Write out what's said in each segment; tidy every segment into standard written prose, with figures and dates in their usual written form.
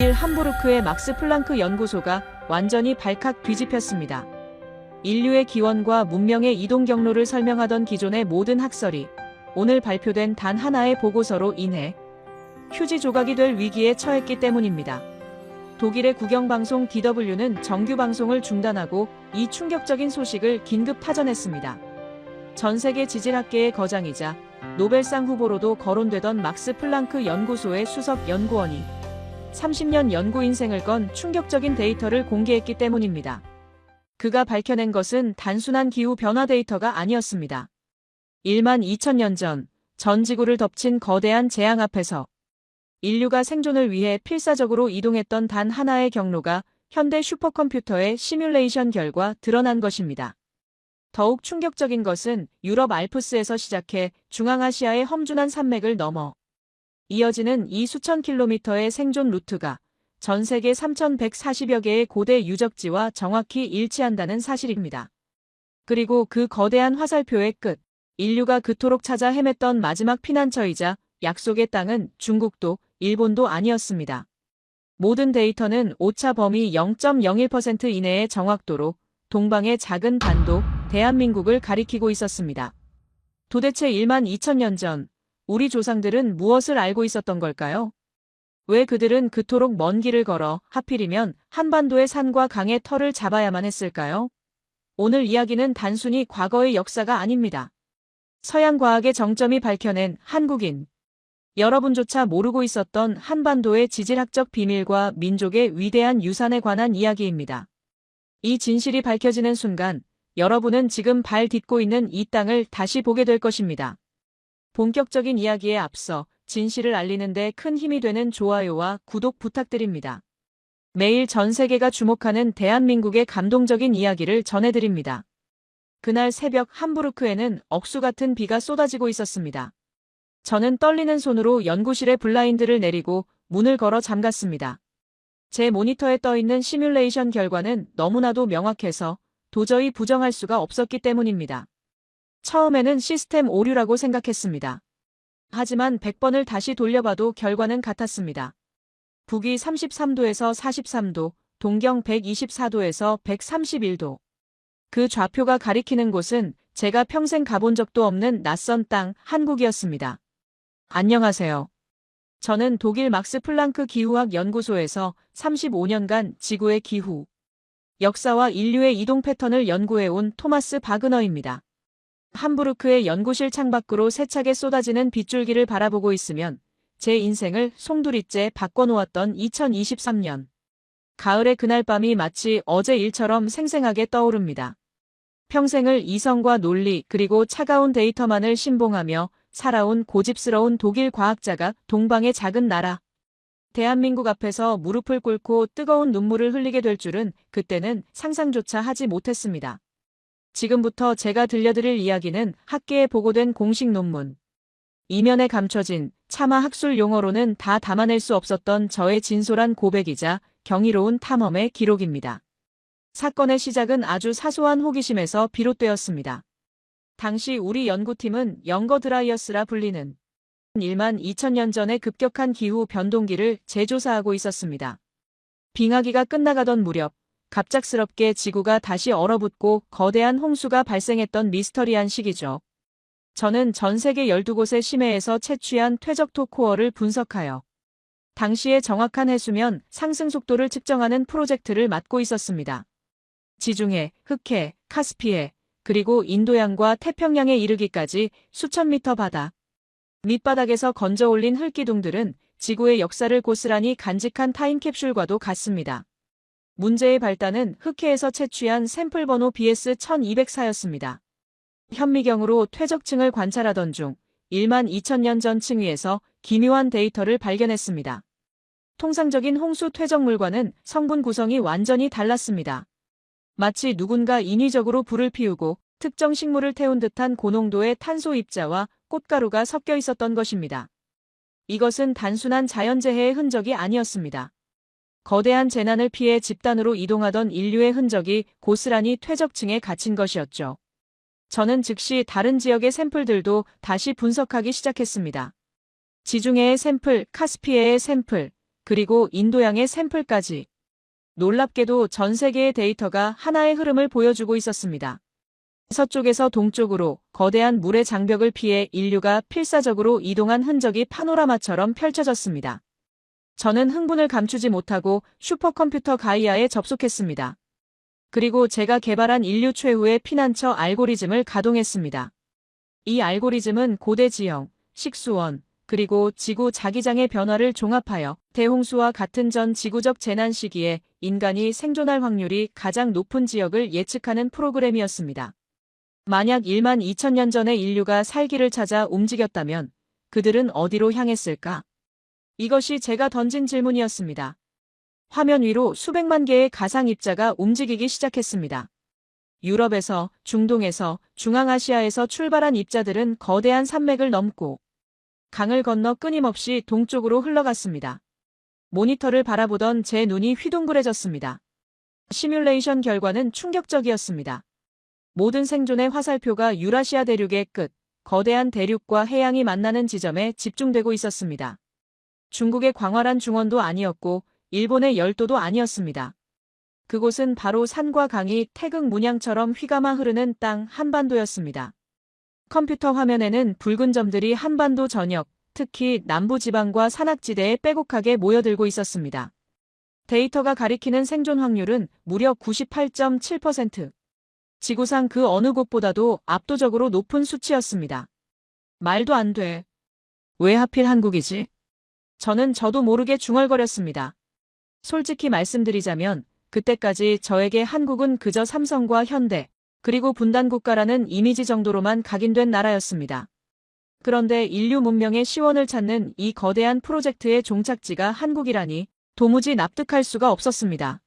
오늘 함부르크의 막스 플랑크 연구소가 완전히 발칵 뒤집혔습니다. 인류의 기원과 문명의 이동 경로를 설명하던 기존의 모든 학설이 오늘 발표된 단 하나의 보고서로 인해 휴지 조각이 될 위기에 처했기 때문입니다. 독일의 국영방송 DW는 정규 방송을 중단하고 이 충격적인 소식을 긴급 타전했습니다. 전 세계 지질학계의 거장이자 노벨상 후보로도 거론되던 막스 플랑크 연구소의 수석 연구원이 30년 연구 인생을 건 충격적인 데이터를 공개했기 때문입니다. 그가 밝혀낸 것은 단순한 기후 변화 데이터가 아니었습니다. 1만 2천년 전 지구를 덮친 거대한 재앙 앞에서 인류가 생존을 위해 필사적으로 이동했던 단 하나의 경로가 현대 슈퍼컴퓨터의 시뮬레이션 결과 드러난 것입니다. 더욱 충격적인 것은 유럽 알프스에서 시작해 중앙아시아의 험준한 산맥을 넘어 이어지는 이 수천 킬로미터의 생존 루트가 전 세계 3,140여 개의 고대 유적지와 정확히 일치한다는 사실입니다. 그리고 그 거대한 화살표의 끝, 인류가 그토록 찾아 헤맸던 마지막 피난처이자 약속의 땅은 중국도 일본도 아니었습니다. 모든 데이터는 오차 범위 0.01% 이내의 정확도로 동방의 작은 반도 대한민국을 가리키고 있었습니다. 도대체 1만 2천년 전 우리 조상들은 무엇을 알고 있었던 걸까요? 왜 그들은 그토록 먼 길을 걸어 하필이면 한반도의 산과 강의 털을 잡아야만 했을까요? 오늘 이야기는 단순히 과거의 역사가 아닙니다. 서양 과학의 정점이 밝혀낸 한국인, 여러분조차 모르고 있었던 한반도의 지질학적 비밀과 민족의 위대한 유산에 관한 이야기입니다. 이 진실이 밝혀지는 순간 여러분은 지금 발 딛고 있는 이 땅을 다시 보게 될 것입니다. 본격적인 이야기에 앞서 진실을 알리는 데 큰 힘이 되는 좋아요와 구독 부탁드립니다. 매일 전 세계가 주목하는 대한민국의 감동적인 이야기를 전해드립니다. 그날 새벽 함부르크에는 억수 같은 비가 쏟아지고 있었습니다. 저는 떨리는 손으로 연구실의 블라인드를 내리고 문을 걸어 잠갔습니다. 제 모니터에 떠있는 시뮬레이션 결과는 너무나도 명확해서 도저히 부정할 수가 없었기 때문입니다. 처음에는 시스템 오류라고 생각했습니다. 하지만 100번을 다시 돌려봐도 결과는 같았습니다. 북위 33도에서 43도, 동경 124도에서 131도. 그 좌표가 가리키는 곳은 제가 평생 가본 적도 없는 낯선 땅, 한국이었습니다. 안녕하세요. 저는 독일 막스 플랑크 기후학 연구소에서 35년간 지구의 기후, 역사와 인류의 이동 패턴을 연구해온 토마스 바그너입니다. 함부르크의 연구실 창밖으로 세차게 쏟아지는 빗줄기를 바라보고 있으면 제 인생을 송두리째 바꿔놓았던 2023년. 가을의 그날 밤이 마치 어제 일처럼 생생하게 떠오릅니다. 평생을 이성과 논리 그리고 차가운 데이터만을 신봉하며 살아온 고집스러운 독일 과학자가 동방의 작은 나라, 대한민국 앞에서 무릎을 꿇고 뜨거운 눈물을 흘리게 될 줄은 그때는 상상조차 하지 못했습니다. 지금부터 제가 들려드릴 이야기는 학계에 보고된 공식 논문, 이면에 감춰진 차마 학술 용어로는 다 담아낼 수 없었던 저의 진솔한 고백이자 경이로운 탐험의 기록입니다. 사건의 시작은 아주 사소한 호기심에서 비롯되었습니다. 당시 우리 연구팀은 영거 드라이어스라 불리는 1만 2천년 전의 급격한 기후 변동기를 재조사하고 있었습니다. 빙하기가 끝나가던 무렵 갑작스럽게 지구가 다시 얼어붙고 거대한 홍수가 발생했던 미스터리한 시기죠. 저는 전 세계 12곳의 심해에서 채취한 퇴적토 코어를 분석하여 당시의 정확한 해수면 상승 속도를 측정하는 프로젝트를 맡고 있었습니다. 지중해, 흑해, 카스피해, 그리고 인도양과 태평양에 이르기까지 수천 미터 바다 밑바닥에서 건져 올린 흙기둥들은 지구의 역사를 고스란히 간직한 타임캡슐과도 같습니다. 문제의 발단은 흑해에서 채취한 샘플 번호 BS-1204였습니다. 현미경으로 퇴적층을 관찰하던 중 1만 2천년 전 층위에서 기묘한 데이터를 발견했습니다. 통상적인 홍수 퇴적물과는 성분 구성이 완전히 달랐습니다. 마치 누군가 인위적으로 불을 피우고 특정 식물을 태운 듯한 고농도의 탄소 입자와 꽃가루가 섞여 있었던 것입니다. 이것은 단순한 자연재해의 흔적이 아니었습니다. 거대한 재난을 피해 집단으로 이동하던 인류의 흔적이 고스란히 퇴적층에 갇힌 것이었죠. 저는 즉시 다른 지역의 샘플들도 다시 분석하기 시작했습니다. 지중해의 샘플, 카스피해의 샘플, 그리고 인도양의 샘플까지. 놀랍게도 전 세계의 데이터가 하나의 흐름을 보여주고 있었습니다. 서쪽에서 동쪽으로 거대한 물의 장벽을 피해 인류가 필사적으로 이동한 흔적이 파노라마처럼 펼쳐졌습니다. 저는 흥분을 감추지 못하고 슈퍼컴퓨터 가이아에 접속했습니다. 그리고 제가 개발한 인류 최후의 피난처 알고리즘을 가동했습니다. 이 알고리즘은 고대 지형, 식수원, 그리고 지구 자기장의 변화를 종합하여 대홍수와 같은 전 지구적 재난 시기에 인간이 생존할 확률이 가장 높은 지역을 예측하는 프로그램이었습니다. 만약 1만 2천년 전에 인류가 살기를 찾아 움직였다면 그들은 어디로 향했을까? 이것이 제가 던진 질문이었습니다. 화면 위로 수백만 개의 가상 입자가 움직이기 시작했습니다. 유럽에서, 중동에서, 중앙아시아에서 출발한 입자들은 거대한 산맥을 넘고 강을 건너 끊임없이 동쪽으로 흘러갔습니다. 모니터를 바라보던 제 눈이 휘둥그레졌습니다. 시뮬레이션 결과는 충격적이었습니다. 모든 생존의 화살표가 유라시아 대륙의 끝, 거대한 대륙과 해양이 만나는 지점에 집중되고 있었습니다. 중국의 광활한 중원도 아니었고 일본의 열도도 아니었습니다. 그곳은 바로 산과 강이 태극 문양처럼 휘감아 흐르는 땅 한반도였습니다. 컴퓨터 화면에는 붉은 점들이 한반도 전역, 특히 남부지방과 산악지대에 빼곡하게 모여들고 있었습니다. 데이터가 가리키는 생존 확률은 무려 98.7%. 지구상 그 어느 곳보다도 압도적으로 높은 수치였습니다. 말도 안 돼. 왜 하필 한국이지? 저도 모르게 중얼거렸습니다. 솔직히 말씀드리자면 그때까지 저에게 한국은 그저 삼성과 현대, 그리고 분단국가라는 이미지 정도로만 각인된 나라였습니다. 그런데 인류 문명의 시원을 찾는 이 거대한 프로젝트의 종착지가 한국이라니 도무지 납득할 수가 없었습니다.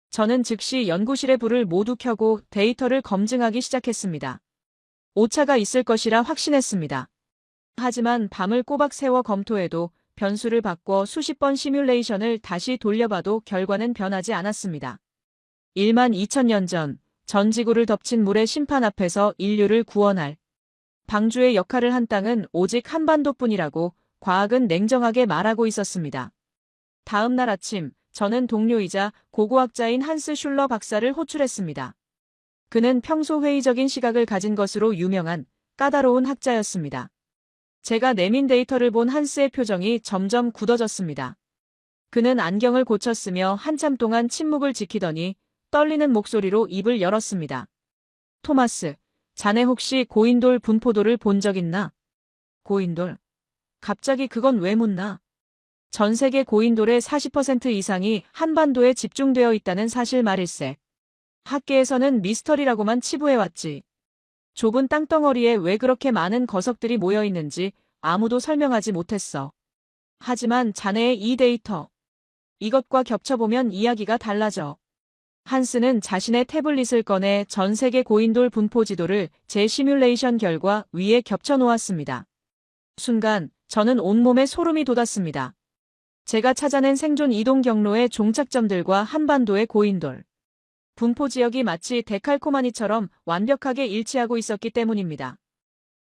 저는 즉시 연구실의 불을 모두 켜고 데이터를 검증하기 시작했습니다. 오차가 있을 것이라 확신했습니다. 하지만 밤을 꼬박 새워 검토해도 변수를 바꿔 수십 번 시뮬레이션을 다시 돌려봐도 결과는 변하지 않았습니다. 1만 2천년 전 지구를 덮친 물의 심판 앞에서 인류를 구원할 방주의 역할을 한 땅은 오직 한반도뿐이라고 과학은 냉정하게 말하고 있었습니다. 다음 날 아침, 저는 동료이자 고고학자인 한스 슐러 박사를 호출했습니다. 그는 평소 회의적인 시각을 가진 것으로 유명한 까다로운 학자였습니다. 제가 내민 데이터를 본 한스의 표정이 점점 굳어졌습니다. 그는 안경을 고쳤으며 한참 동안 침묵을 지키더니 떨리는 목소리로 입을 열었습니다. 토마스, 자네 혹시 고인돌 분포도를 본 적 있나? 고인돌? 갑자기 그건 왜 묻나? 전 세계 고인돌의 40% 이상이 한반도에 집중되어 있다는 사실 말일세. 학계에서는 미스터리라고만 치부해왔지. 좁은 땅덩어리에 왜 그렇게 많은 거석들이 모여 있는지 아무도 설명하지 못했어. 하지만 자네의 이 데이터. 이것과 겹쳐보면 이야기가 달라져. 한스는 자신의 태블릿을 꺼내 전 세계 고인돌 분포 지도를 제 시뮬레이션 결과 위에 겹쳐 놓았습니다. 순간 저는 온몸에 소름이 돋았습니다. 제가 찾아낸 생존 이동 경로의 종착점들과 한반도의 고인돌 분포 지역이 마치 데칼코마니처럼 완벽하게 일치하고 있었기 때문입니다.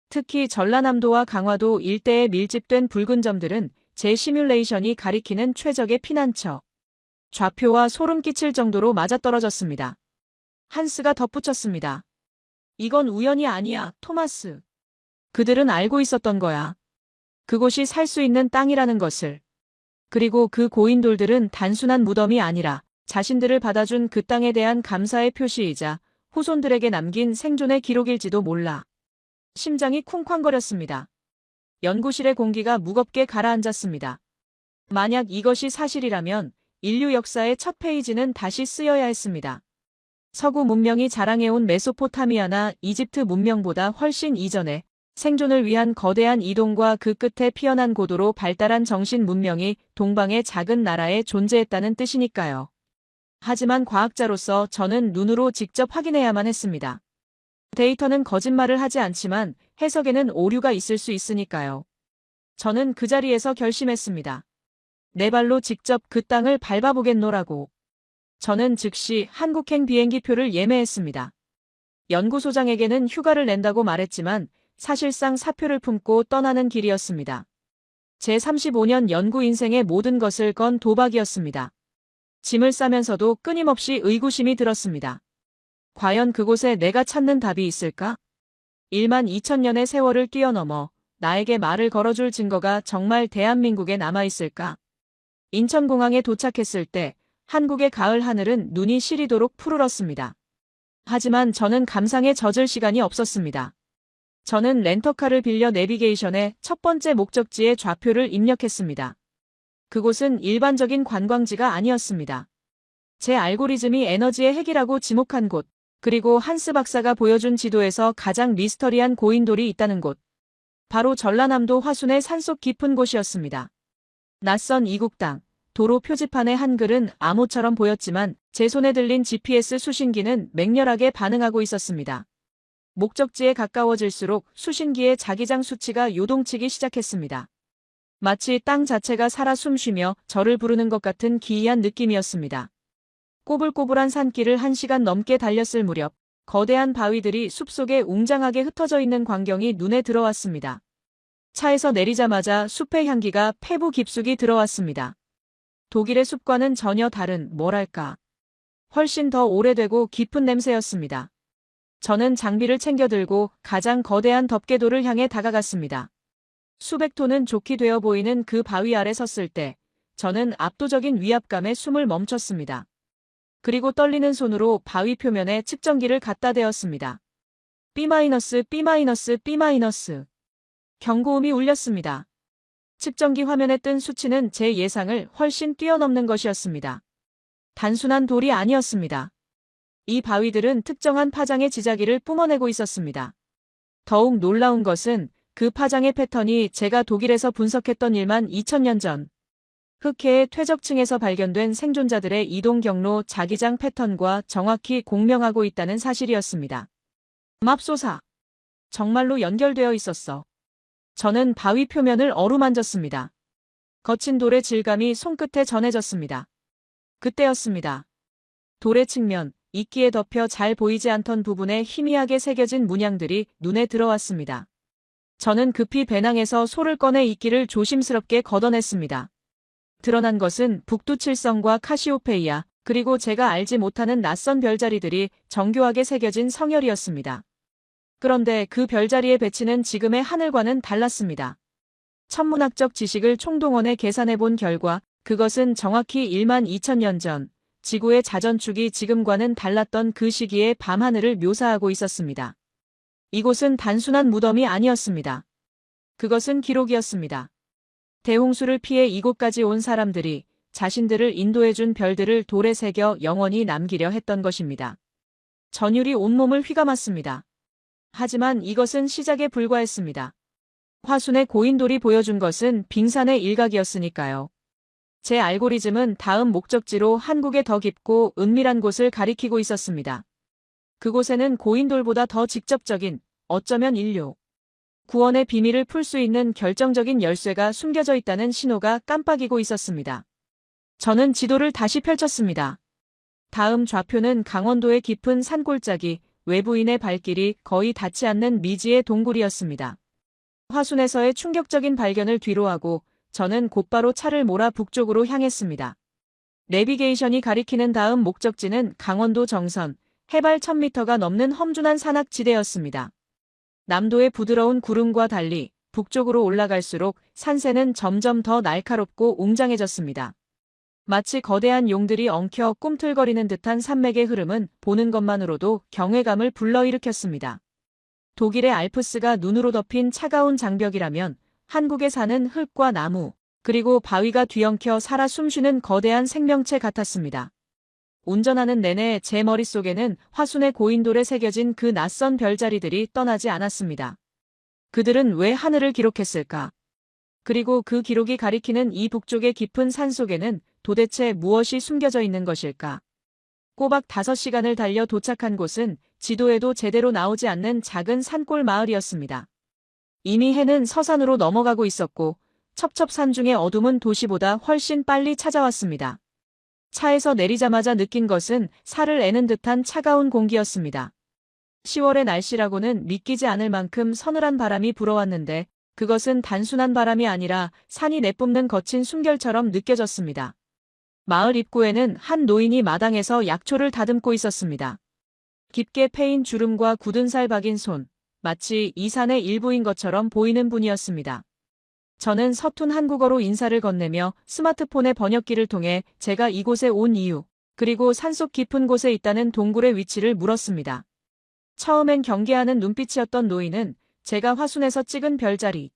특히 전라남도와 강화도 일대에 밀집된 붉은 점들은 제 시뮬레이션이 가리키는 최적의 피난처. 좌표와 소름 끼칠 정도로 맞아떨어졌습니다. 한스가 덧붙였습니다. 이건 우연이 아니야, 토마스. 그들은 알고 있었던 거야. 그곳이 살 수 있는 땅이라는 것을. 그리고 그 고인돌들은 단순한 무덤이 아니라 자신들을 받아준 그 땅에 대한 감사의 표시이자 후손들에게 남긴 생존의 기록일지도 몰라. 심장이 쿵쾅거렸습니다. 연구실의 공기가 무겁게 가라앉았습니다. 만약 이것이 사실이라면 인류 역사의 첫 페이지는 다시 쓰여야 했습니다. 서구 문명이 자랑해온 메소포타미아나 이집트 문명보다 훨씬 이전에 생존을 위한 거대한 이동과 그 끝에 피어난 고도로 발달한 정신 문명이 동방의 작은 나라에 존재했다는 뜻이니까요. 하지만 과학자로서 저는 눈으로 직접 확인해야만 했습니다. 데이터는 거짓말을 하지 않지만 해석에는 오류가 있을 수 있으니까요. 저는 그 자리에서 결심했습니다. 내 발로 직접 그 땅을 밟아보겠노라고. 저는 즉시 한국행 비행기표를 예매했습니다. 연구소장에게는 휴가를 낸다고 말했지만 사실상 사표를 품고 떠나는 길이었습니다. 제 35년 연구 인생의 모든 것을 건 도박이었습니다. 짐을 싸면서도 끊임없이 의구심이 들었습니다. 과연 그곳에 내가 찾는 답이 있을까? 1만 2천년의 세월을 뛰어넘어 나에게 말을 걸어줄 증거가 정말 대한민국에 남아있을까? 인천공항에 도착했을 때 한국의 가을 하늘은 눈이 시리도록 푸르렀습니다. 하지만 저는 감상에 젖을 시간이 없었습니다. 저는 렌터카를 빌려 내비게이션에 첫 번째 목적지의 좌표를 입력했습니다. 그곳은 일반적인 관광지가 아니었습니다. 제 알고리즘이 에너지의 핵이라고 지목한 곳, 그리고 한스 박사가 보여준 지도에서 가장 미스터리한 고인돌이 있다는 곳. 바로 전라남도 화순의 산속 깊은 곳이었습니다. 낯선 이국 땅, 도로 표지판의 한글은 암호처럼 보였지만 제 손에 들린 GPS 수신기는 맹렬하게 반응하고 있었습니다. 목적지에 가까워질수록 수신기의 자기장 수치가 요동치기 시작했습니다. 마치 땅 자체가 살아 숨쉬며 저를 부르는 것 같은 기이한 느낌이었습니다. 꼬불꼬불한 산길을 1시간 넘게 달렸을 무렵 거대한 바위들이 숲속에 웅장하게 흩어져 있는 광경이 눈에 들어왔습니다. 차에서 내리자마자 숲의 향기가 폐부 깊숙이 들어왔습니다. 독일의 숲과는 전혀 다른 뭐랄까. 훨씬 더 오래되고 깊은 냄새였습니다. 저는 장비를 챙겨 들고 가장 거대한 덮개돌을 향해 다가갔습니다. 수백 톤은 좋게 되어 보이는 그 바위 아래 섰을 때 저는 압도적인 위압감에 숨을 멈췄습니다. 그리고 떨리는 손으로 바위 표면에 측정기를 갖다 대었습니다. B-, B-, 경고음이 울렸습니다. 측정기 화면에 뜬 수치는 제 예상을 훨씬 뛰어넘는 것이었습니다. 단순한 돌이 아니었습니다. 이 바위들은 특정한 파장의 지자기를 뿜어내고 있었습니다. 더욱 놀라운 것은 그 파장의 패턴이 제가 독일에서 분석했던 1만 2천년 전 흑해의 퇴적층에서 발견된 생존자들의 이동 경로 자기장 패턴과 정확히 공명하고 있다는 사실이었습니다. 맙소사. 정말로 연결되어 있었어. 저는 바위 표면을 어루만졌습니다. 거친 돌의 질감이 손끝에 전해졌습니다. 그때였습니다. 돌의 측면, 이끼에 덮여 잘 보이지 않던 부분에 희미하게 새겨진 문양들이 눈에 들어왔습니다. 저는 급히 배낭에서 솔을 꺼내 이끼를 조심스럽게 걷어냈습니다. 드러난 것은 북두칠성과 카시오페이아, 그리고 제가 알지 못하는 낯선 별자리들이 정교하게 새겨진 성혈이었습니다. 그런데 그 별자리의 배치는 지금의 하늘과는 달랐습니다. 천문학적 지식을 총동원해 계산해본 결과 그것은 정확히 1만 2천년 전 지구의 자전축이 지금과는 달랐던 그 시기의 밤하늘을 묘사하고 있었습니다. 이곳은 단순한 무덤이 아니었습니다. 그것은 기록이었습니다. 대홍수를 피해 이곳까지 온 사람들이 자신들을 인도해준 별들을 돌에 새겨 영원히 남기려 했던 것입니다. 전율이 온몸을 휘감았습니다. 하지만 이것은 시작에 불과했습니다. 화순의 고인돌이 보여준 것은 빙산의 일각이었으니까요. 제 알고리즘은 다음 목적지로 한국의 더 깊고 은밀한 곳을 가리키고 있었습니다. 그곳에는 고인돌보다 더 직접적인, 어쩌면 인류 구원의 비밀을 풀 수 있는 결정적인 열쇠가 숨겨져 있다는 신호가 깜빡이고 있었습니다. 저는 지도를 다시 펼쳤습니다. 다음 좌표는 강원도의 깊은 산골짜기, 외부인의 발길이 거의 닿지 않는 미지의 동굴이었습니다. 화순에서의 충격적인 발견을 뒤로하고 저는 곧바로 차를 몰아 북쪽으로 향했습니다. 내비게이션이 가리키는 다음 목적지는 강원도 정선, 해발 1000m가 넘는 험준한 산악지대였습니다. 남도의 부드러운 구름과 달리 북쪽으로 올라갈수록 산세는 점점 더 날카롭고 웅장해졌습니다. 마치 거대한 용들이 엉켜 꿈틀거리는 듯한 산맥의 흐름은 보는 것만으로도 경외감을 불러일으켰습니다. 독일의 알프스가 눈으로 덮인 차가운 장벽이라면 한국에 사는 흙과 나무, 그리고 바위가 뒤엉켜 살아 숨쉬는 거대한 생명체 같았습니다. 운전하는 내내 제 머릿속에는 화순의 고인돌에 새겨진 그 낯선 별자리들이 떠나지 않았습니다. 그들은 왜 하늘을 기록했을까? 그리고 그 기록이 가리키는 이 북쪽의 깊은 산속에는 도대체 무엇이 숨겨져 있는 것일까? 꼬박 5시간을 달려 도착한 곳은 지도에도 제대로 나오지 않는 작은 산골 마을이었습니다. 이미 해는 서산으로 넘어가고 있었고 첩첩산중의 어둠은 도시보다 훨씬 빨리 찾아왔습니다. 차에서 내리자마자 느낀 것은 살을 애는 듯한 차가운 공기였습니다. 10월의 날씨라고는 믿기지 않을 만큼 서늘한 바람이 불어왔는데 그것은 단순한 바람이 아니라 산이 내뿜는 거친 숨결처럼 느껴졌습니다. 마을 입구에는 한 노인이 마당에서 약초를 다듬고 있었습니다. 깊게 패인 주름과 굳은 살 박인 손, 마치 이 산의 일부인 것처럼 보이는 분이었습니다. 저는 서툰 한국어로 인사를 건네며 스마트폰의 번역기를 통해 제가 이곳에 온 이유, 그리고 산속 깊은 곳에 있다는 동굴의 위치를 물었습니다. 처음엔 경계하는 눈빛이었던 노인은 제가 화순에서 찍은 별자리,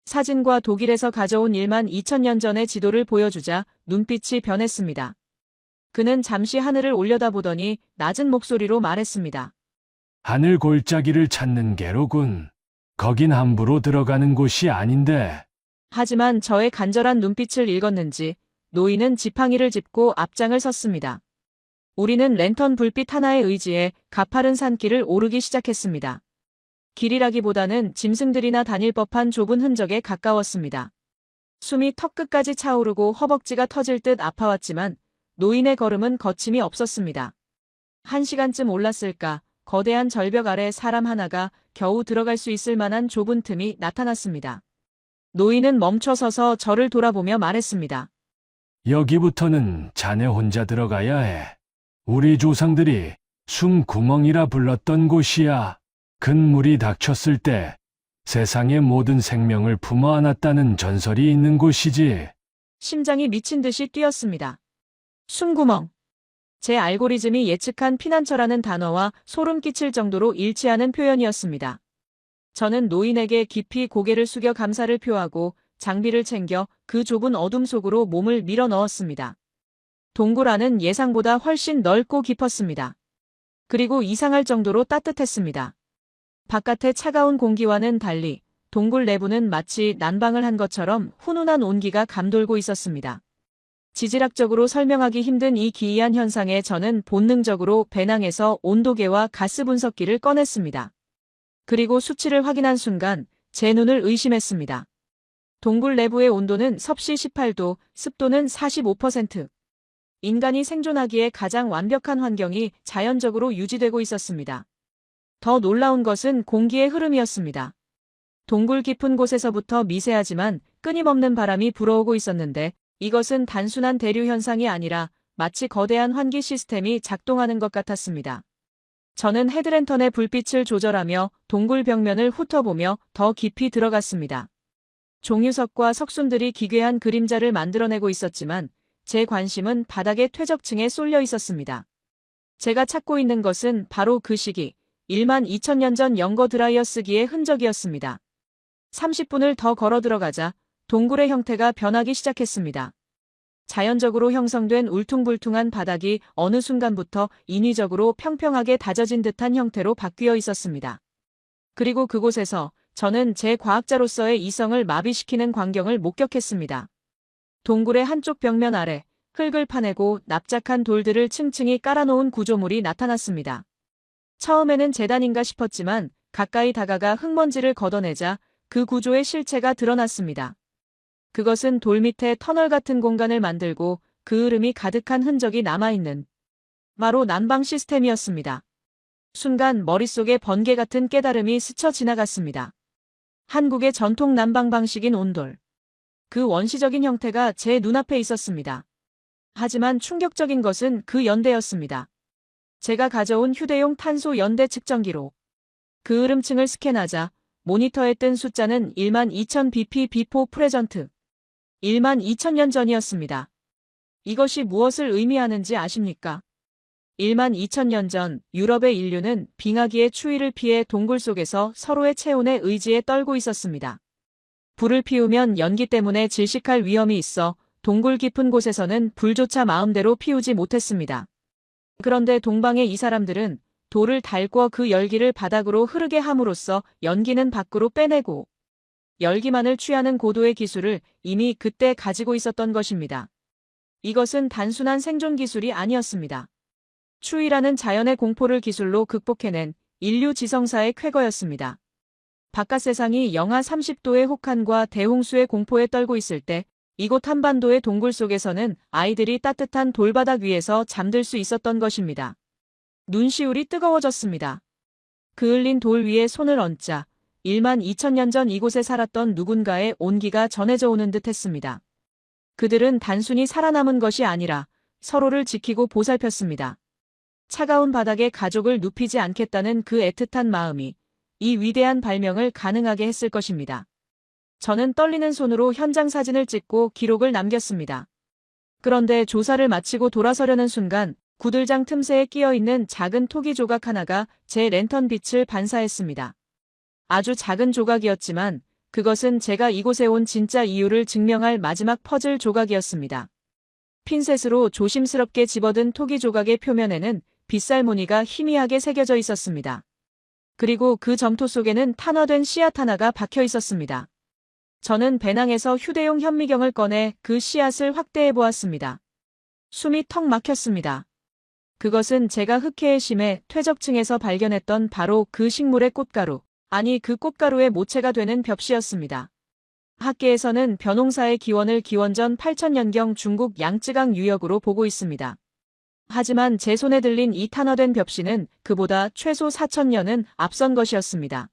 사진과 독일에서 가져온 1만 2천년 전의 지도를 보여주자 눈빛이 변했습니다. 그는 잠시 하늘을 올려다보더니 낮은 목소리로 말했습니다. 하늘 골짜기를 찾는 게로군. 거긴 함부로 들어가는 곳이 아닌데. 하지만 저의 간절한 눈빛을 읽었는지 노인은 지팡이를 짚고 앞장을 섰습니다. 우리는 랜턴 불빛 하나에 의지해 가파른 산길을 오르기 시작했습니다. 길이라기보다는 짐승들이나 다닐 법한 좁은 흔적에 가까웠습니다. 숨이 턱끝까지 차오르고 허벅지가 터질 듯 아파왔지만 노인의 걸음은 거침이 없었습니다. 1시간쯤 올랐을까 거대한 절벽 아래 사람 하나가 겨우 들어갈 수 있을 만한 좁은 틈이 나타났습니다. 노인은 멈춰서서 저를 돌아보며 말했습니다. 여기부터는 자네 혼자 들어가야 해. 우리 조상들이 숨구멍이라 불렀던 곳이야. 큰 물이 닥쳤을 때 세상의 모든 생명을 품어 안았다는 전설이 있는 곳이지. 심장이 미친 듯이 뛰었습니다. 숨구멍. 제 알고리즘이 예측한 피난처라는 단어와 소름 끼칠 정도로 일치하는 표현이었습니다. 저는 노인에게 깊이 고개를 숙여 감사를 표하고 장비를 챙겨 그 좁은 어둠 속으로 몸을 밀어 넣었습니다. 동굴 안은 예상보다 훨씬 넓고 깊었습니다. 그리고 이상할 정도로 따뜻했습니다. 바깥의 차가운 공기와는 달리 동굴 내부는 마치 난방을 한 것처럼 훈훈한 온기가 감돌고 있었습니다. 지질학적으로 설명하기 힘든 이 기이한 현상에 저는 본능적으로 배낭에서 온도계와 가스 분석기를 꺼냈습니다. 그리고 수치를 확인한 순간 제 눈을 의심했습니다. 동굴 내부의 온도는 섭씨 18도, 습도는 45%. 인간이 생존하기에 가장 완벽한 환경이 자연적으로 유지되고 있었습니다. 더 놀라운 것은 공기의 흐름이었습니다. 동굴 깊은 곳에서부터 미세하지만 끊임없는 바람이 불어오고 있었는데 이것은 단순한 대류 현상이 아니라 마치 거대한 환기 시스템이 작동하는 것 같았습니다. 저는 헤드랜턴의 불빛을 조절하며 동굴 벽면을 훑어보며 더 깊이 들어갔습니다. 종유석과 석순들이 기괴한 그림자를 만들어내고 있었지만 제 관심은 바닥의 퇴적층에 쏠려 있었습니다. 제가 찾고 있는 것은 바로 그 시기, 1만 2천년 전 영거 드라이어스기의 흔적이었습니다. 30분을 더 걸어 들어가자 동굴의 형태가 변하기 시작했습니다. 자연적으로 형성된 울퉁불퉁한 바닥이 어느 순간부터 인위적으로 평평하게 다져진 듯한 형태로 바뀌어 있었습니다. 그리고 그곳에서 저는 제 과학자로서의 이성을 마비시키는 광경을 목격했습니다. 동굴의 한쪽 벽면 아래 흙을 파내고 납작한 돌들을 층층이 깔아놓은 구조물이 나타났습니다. 처음에는 재단인가 싶었지만 가까이 다가가 흙먼지를 걷어내자 그 구조의 실체가 드러났습니다. 그것은 돌 밑에 터널 같은 공간을 만들고 그 흐름이 가득한 흔적이 남아있는 바로 난방 시스템이었습니다. 순간 머릿속에 번개 같은 깨달음이 스쳐 지나갔습니다. 한국의 전통 난방 방식인 온돌. 그 원시적인 형태가 제 눈앞에 있었습니다. 하지만 충격적인 것은 그 연대였습니다. 제가 가져온 휴대용 탄소 연대 측정기로 그 흐름층을 스캔하자 모니터에 뜬 숫자는 1만 2천 bp 비포 프레전트. 1만 2천년 전이었습니다. 이것이 무엇을 의미하는지 아십니까? 1만 2천년 전 유럽의 인류는 빙하기의 추위를 피해 동굴 속에서 서로의 체온에 의지해 떨고 있었습니다. 불을 피우면 연기 때문에 질식할 위험이 있어 동굴 깊은 곳에서는 불조차 마음대로 피우지 못했습니다. 그런데 동방의 이 사람들은 돌을 달궈 그 열기를 바닥으로 흐르게 함으로써 연기는 밖으로 빼내고 열기만을 취하는 고도의 기술을 이미 그때 가지고 있었던 것입니다. 이것은 단순한 생존 기술이 아니었습니다. 추위라는 자연의 공포를 기술로 극복해낸 인류 지성사의 쾌거였습니다. 바깥 세상이 영하 30도의 혹한과 대홍수의 공포에 떨고 있을 때 이곳 한반도의 동굴 속에서는 아이들이 따뜻한 돌바닥 위에서 잠들 수 있었던 것입니다. 눈시울이 뜨거워졌습니다. 그을린 돌 위에 손을 얹자 1만 2천년 전 이곳에 살았던 누군가의 온기가 전해져 오는 듯 했습니다. 그들은 단순히 살아남은 것이 아니라 서로를 지키고 보살폈습니다. 차가운 바닥에 가족을 눕히지 않겠다는 그 애틋한 마음이 이 위대한 발명을 가능하게 했을 것입니다. 저는 떨리는 손으로 현장 사진을 찍고 기록을 남겼습니다. 그런데 조사를 마치고 돌아서려는 순간 구들장 틈새에 끼어있는 작은 토기 조각 하나가 제 랜턴 빛을 반사했습니다. 아주 작은 조각이었지만 그것은 제가 이곳에 온 진짜 이유를 증명할 마지막 퍼즐 조각이었습니다. 핀셋으로 조심스럽게 집어든 토기 조각의 표면에는 빗살 무늬가 희미하게 새겨져 있었습니다. 그리고 그 점토 속에는 탄화된 씨앗 하나가 박혀 있었습니다. 저는 배낭에서 휴대용 현미경을 꺼내 그 씨앗을 확대해 보았습니다. 숨이 턱 막혔습니다. 그것은 제가 흑해에 심해 퇴적층에서 발견했던 바로 그 식물의 꽃가루, 아니 그 꽃가루의 모체가 되는 벽시였습니다. 학계에서는 벼농사의 기원을 기원전 8천년경 중국 양쯔강 유역으로 보고 있습니다. 하지만 제 손에 들린 이 탄화된 벽시는 그보다 최소 4천년은 앞선 것이었습니다.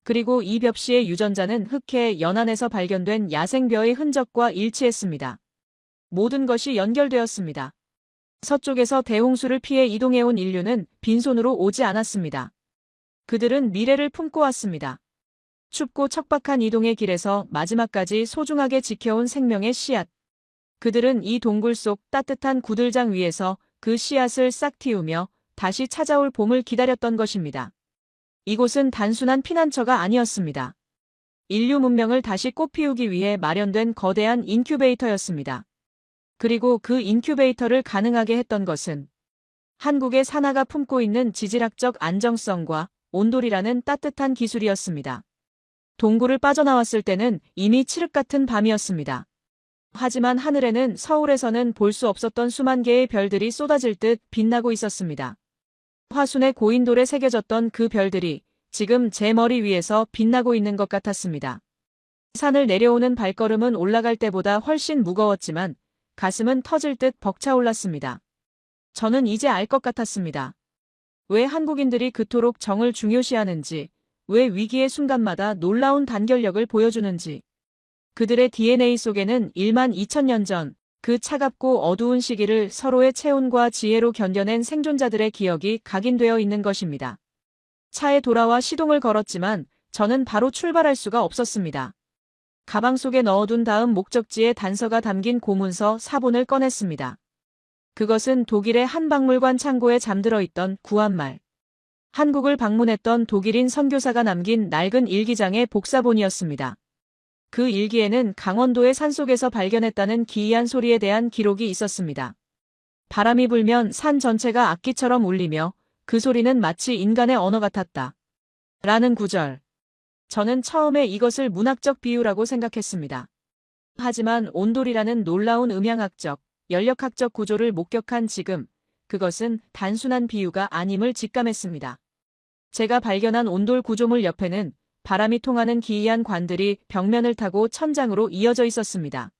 그리고 이 벽시의 유전자는 흑해 연안에서 발견된 야생벼의 흔적과 일치했습니다. 모든 것이 연결되었습니다. 서쪽에서 대홍수를 피해 이동해온 인류는 빈손으로 오지 않았습니다. 그들은 미래를 품고 왔습니다. 춥고 척박한 이동의 길에서 마지막까지 소중하게 지켜온 생명의 씨앗. 그들은 이 동굴 속 따뜻한 구들장 위에서 그 씨앗을 싹 틔우며 다시 찾아올 봄을 기다렸던 것입니다. 이곳은 단순한 피난처가 아니었습니다. 인류 문명을 다시 꽃피우기 위해 마련된 거대한 인큐베이터였습니다. 그리고 그 인큐베이터를 가능하게 했던 것은 한국의 산하가 품고 있는 지질학적 안정성과 온돌이라는 따뜻한 기술이었습니다. 동굴을 빠져나왔을 때는 이미 칠흑 같은 밤이었습니다. 하지만 하늘에는 서울에서는 볼 수 없었던 수만 개의 별들이 쏟아질 듯 빛나고 있었습니다. 화순의 고인돌에 새겨졌던 그 별들이 지금 제 머리 위에서 빛나고 있는 것 같았습니다. 산을 내려오는 발걸음은 올라갈 때보다 훨씬 무거웠지만 가슴은 터질 듯 벅차올랐습니다. 저는 이제 알 것 같았습니다. 왜 한국인들이 그토록 정을 중요시하는지, 왜 위기의 순간마다 놀라운 단결력을 보여주는지. 그들의 DNA 속에는 1만 2천년 전, 그 차갑고 어두운 시기를 서로의 체온과 지혜로 견뎌낸 생존자들의 기억이 각인되어 있는 것입니다. 차에 돌아와 시동을 걸었지만 저는 바로 출발할 수가 없었습니다. 가방 속에 넣어둔 다음 목적지의 단서가 담긴 고문서 4본을 꺼냈습니다. 그것은 독일의 한 박물관 창고에 잠들어 있던 구한말. 한국을 방문했던 독일인 선교사가 남긴 낡은 일기장의 복사본이었습니다. 그 일기에는 강원도의 산속에서 발견했다는 기이한 소리에 대한 기록이 있었습니다. 바람이 불면 산 전체가 악기처럼 울리며 그 소리는 마치 인간의 언어 같았다. 라는 구절. 저는 처음에 이것을 문학적 비유라고 생각했습니다. 하지만 온돌이라는 놀라운 음향학적, 연력학적 구조를 목격한 지금, 그것은 단순한 비유가 아님을 직감했습니다. 제가 발견한 온돌 구조물 옆에는 바람이 통하는 기이한 관들이 벽면을 타고 천장으로 이어져 있었습니다.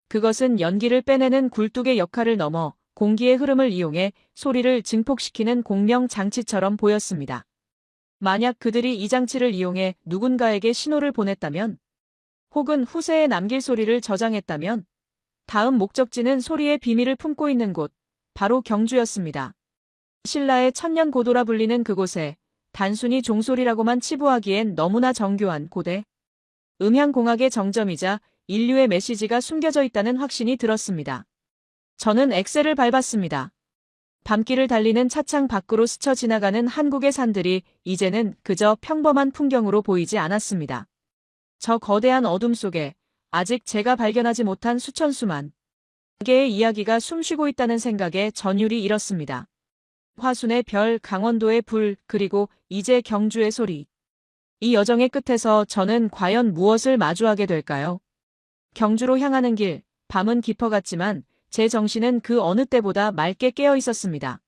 그것은 연기를 빼내는 굴뚝의 역할을 넘어 공기의 흐름을 이용해 소리를 증폭시키는 공명 장치처럼 보였습니다. 만약 그들이 이 장치를 이용해 누군가에게 신호를 보냈다면, 혹은 후세에 남길 소리를 저장했다면, 다음 목적지는 소리의 비밀을 품고 있는 곳, 바로 경주였습니다. 신라의 천년 고도라 불리는 그곳에 단순히 종소리라고만 치부하기엔 너무나 정교한 고대 음향공학의 정점이자 인류의 메시지가 숨겨져 있다는 확신이 들었습니다. 저는 엑셀을 밟았습니다. 밤길을 달리는 차창 밖으로 스쳐 지나가는 한국의 산들이 이제는 그저 평범한 풍경으로 보이지 않았습니다. 저 거대한 어둠 속에 아직 제가 발견하지 못한 수천 수만 개의 이야기가 숨쉬고 있다는 생각에 전율이 일었습니다. 화순의 별, 강원도의 불, 그리고 이제 경주의 소리. 이 여정의 끝에서 저는 과연 무엇을 마주하게 될까요? 경주로 향하는 길, 밤은 깊어갔지만 제 정신은 그 어느 때보다 맑게 깨어 있었습니다.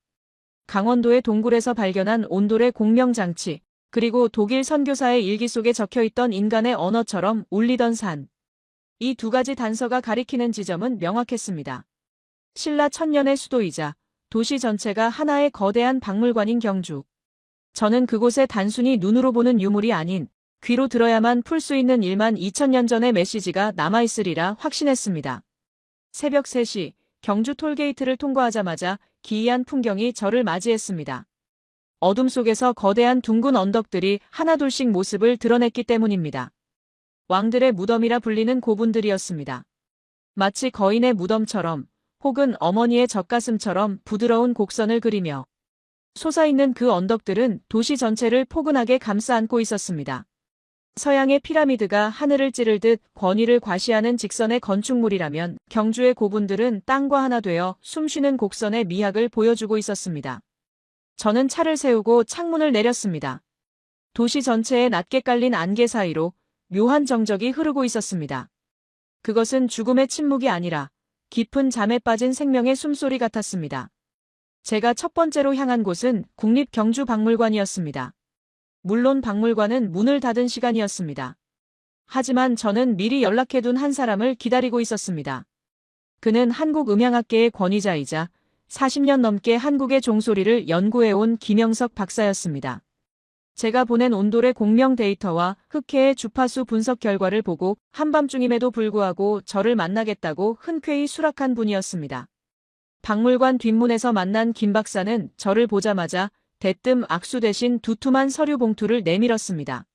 강원도의 동굴에서 발견한 온돌의 공명장치, 그리고 독일 선교사의 일기 속에 적혀있던 인간의 언어처럼 울리던 산. 이 두 가지 단서가 가리키는 지점은 명확했습니다. 신라 천년의 수도이자 도시 전체가 하나의 거대한 박물관인 경주. 저는 그곳에 단순히 눈으로 보는 유물이 아닌 귀로 들어야만 풀 수 있는 1만 2천 년 전의 메시지가 남아있으리라 확신했습니다. 새벽 3시 경주 톨게이트를 통과하자마자 기이한 풍경이 저를 맞이했습니다. 어둠 속에서 거대한 둥근 언덕들이 하나둘씩 모습을 드러냈기 때문입니다. 왕들의 무덤이라 불리는 고분들이었습니다. 마치 거인의 무덤처럼 혹은 어머니의 젖가슴처럼 부드러운 곡선을 그리며 솟아있는 그 언덕들은 도시 전체를 포근하게 감싸 안고 있었습니다. 서양의 피라미드가 하늘을 찌를 듯 권위를 과시하는 직선의 건축물이라면 경주의 고분들은 땅과 하나 되어 숨쉬는 곡선의 미학을 보여주고 있었습니다. 저는 차를 세우고 창문을 내렸습니다. 도시 전체에 낮게 깔린 안개 사이로 묘한 정적이 흐르고 있었습니다. 그것은 죽음의 침묵이 아니라 깊은 잠에 빠진 생명의 숨소리 같았습니다. 제가 첫 번째로 향한 곳은 국립경주박물관이었습니다. 물론 박물관은 문을 닫은 시간이었습니다. 하지만 저는 미리 연락해둔 한 사람을 기다리고 있었습니다. 그는 한국음향학계의 권위자이자 40년 넘게 한국의 종소리를 연구해온 김영석 박사였습니다. 제가 보낸 온돌의 공명 데이터와 흑해의 주파수 분석 결과를 보고 한밤중임에도 불구하고 저를 만나겠다고 흔쾌히 수락한 분이었습니다. 박물관 뒷문에서 만난 김 박사는 저를 보자마자 대뜸 악수 대신 두툼한 서류 봉투를 내밀었습니다.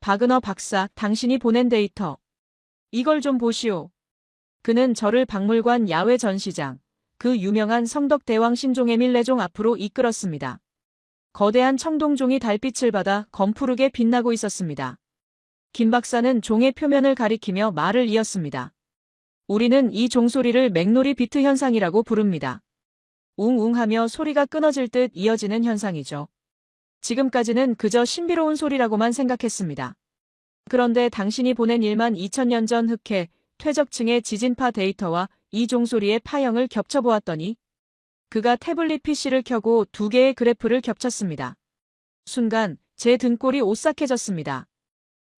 박은어 박사, 당신이 보낸 데이터. 이걸 좀 보시오. 그는 저를 박물관 야외 전시장, 그 유명한 성덕대왕 신종 에밀레종 앞으로 이끌었습니다. 거대한 청동종이 달빛을 받아 검푸르게 빛나고 있었습니다. 김 박사는 종의 표면을 가리키며 말을 이었습니다. 우리는 이 종소리를 맥노리 비트 현상이라고 부릅니다. 웅웅하며 소리가 끊어질 듯 이어지는 현상이죠. 지금까지는 그저 신비로운 소리라고만 생각했습니다. 그런데 당신이 보낸 1만 2천 년 전 흑해, 퇴적층의 지진파 데이터와 이 종소리의 파형을 겹쳐보았더니 그가 태블릿 PC를 켜고 두 개의 그래프를 겹쳤습니다. 순간 제 등골이 오싹해졌습니다.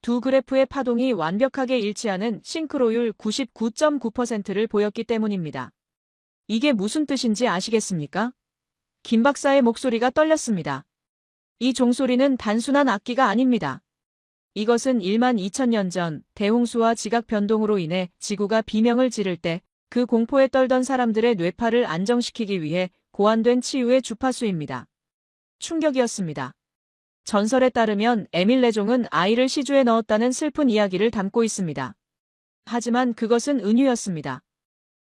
두 그래프의 파동이 완벽하게 일치하는 싱크로율 99.9%를 보였기 때문입니다. 이게 무슨 뜻인지 아시겠습니까? 김 박사의 목소리가 떨렸습니다. 이 종소리는 단순한 악기가 아닙니다. 이것은 1만 2천 년 전 대홍수와 지각 변동으로 인해 지구가 비명을 지를 때 그 공포에 떨던 사람들의 뇌파를 안정시키기 위해 고안된 치유의 주파수입니다. 충격이었습니다. 전설에 따르면 에밀레종은 아이를 시주에 넣었다는 슬픈 이야기를 담고 있습니다. 하지만 그것은 은유였습니다.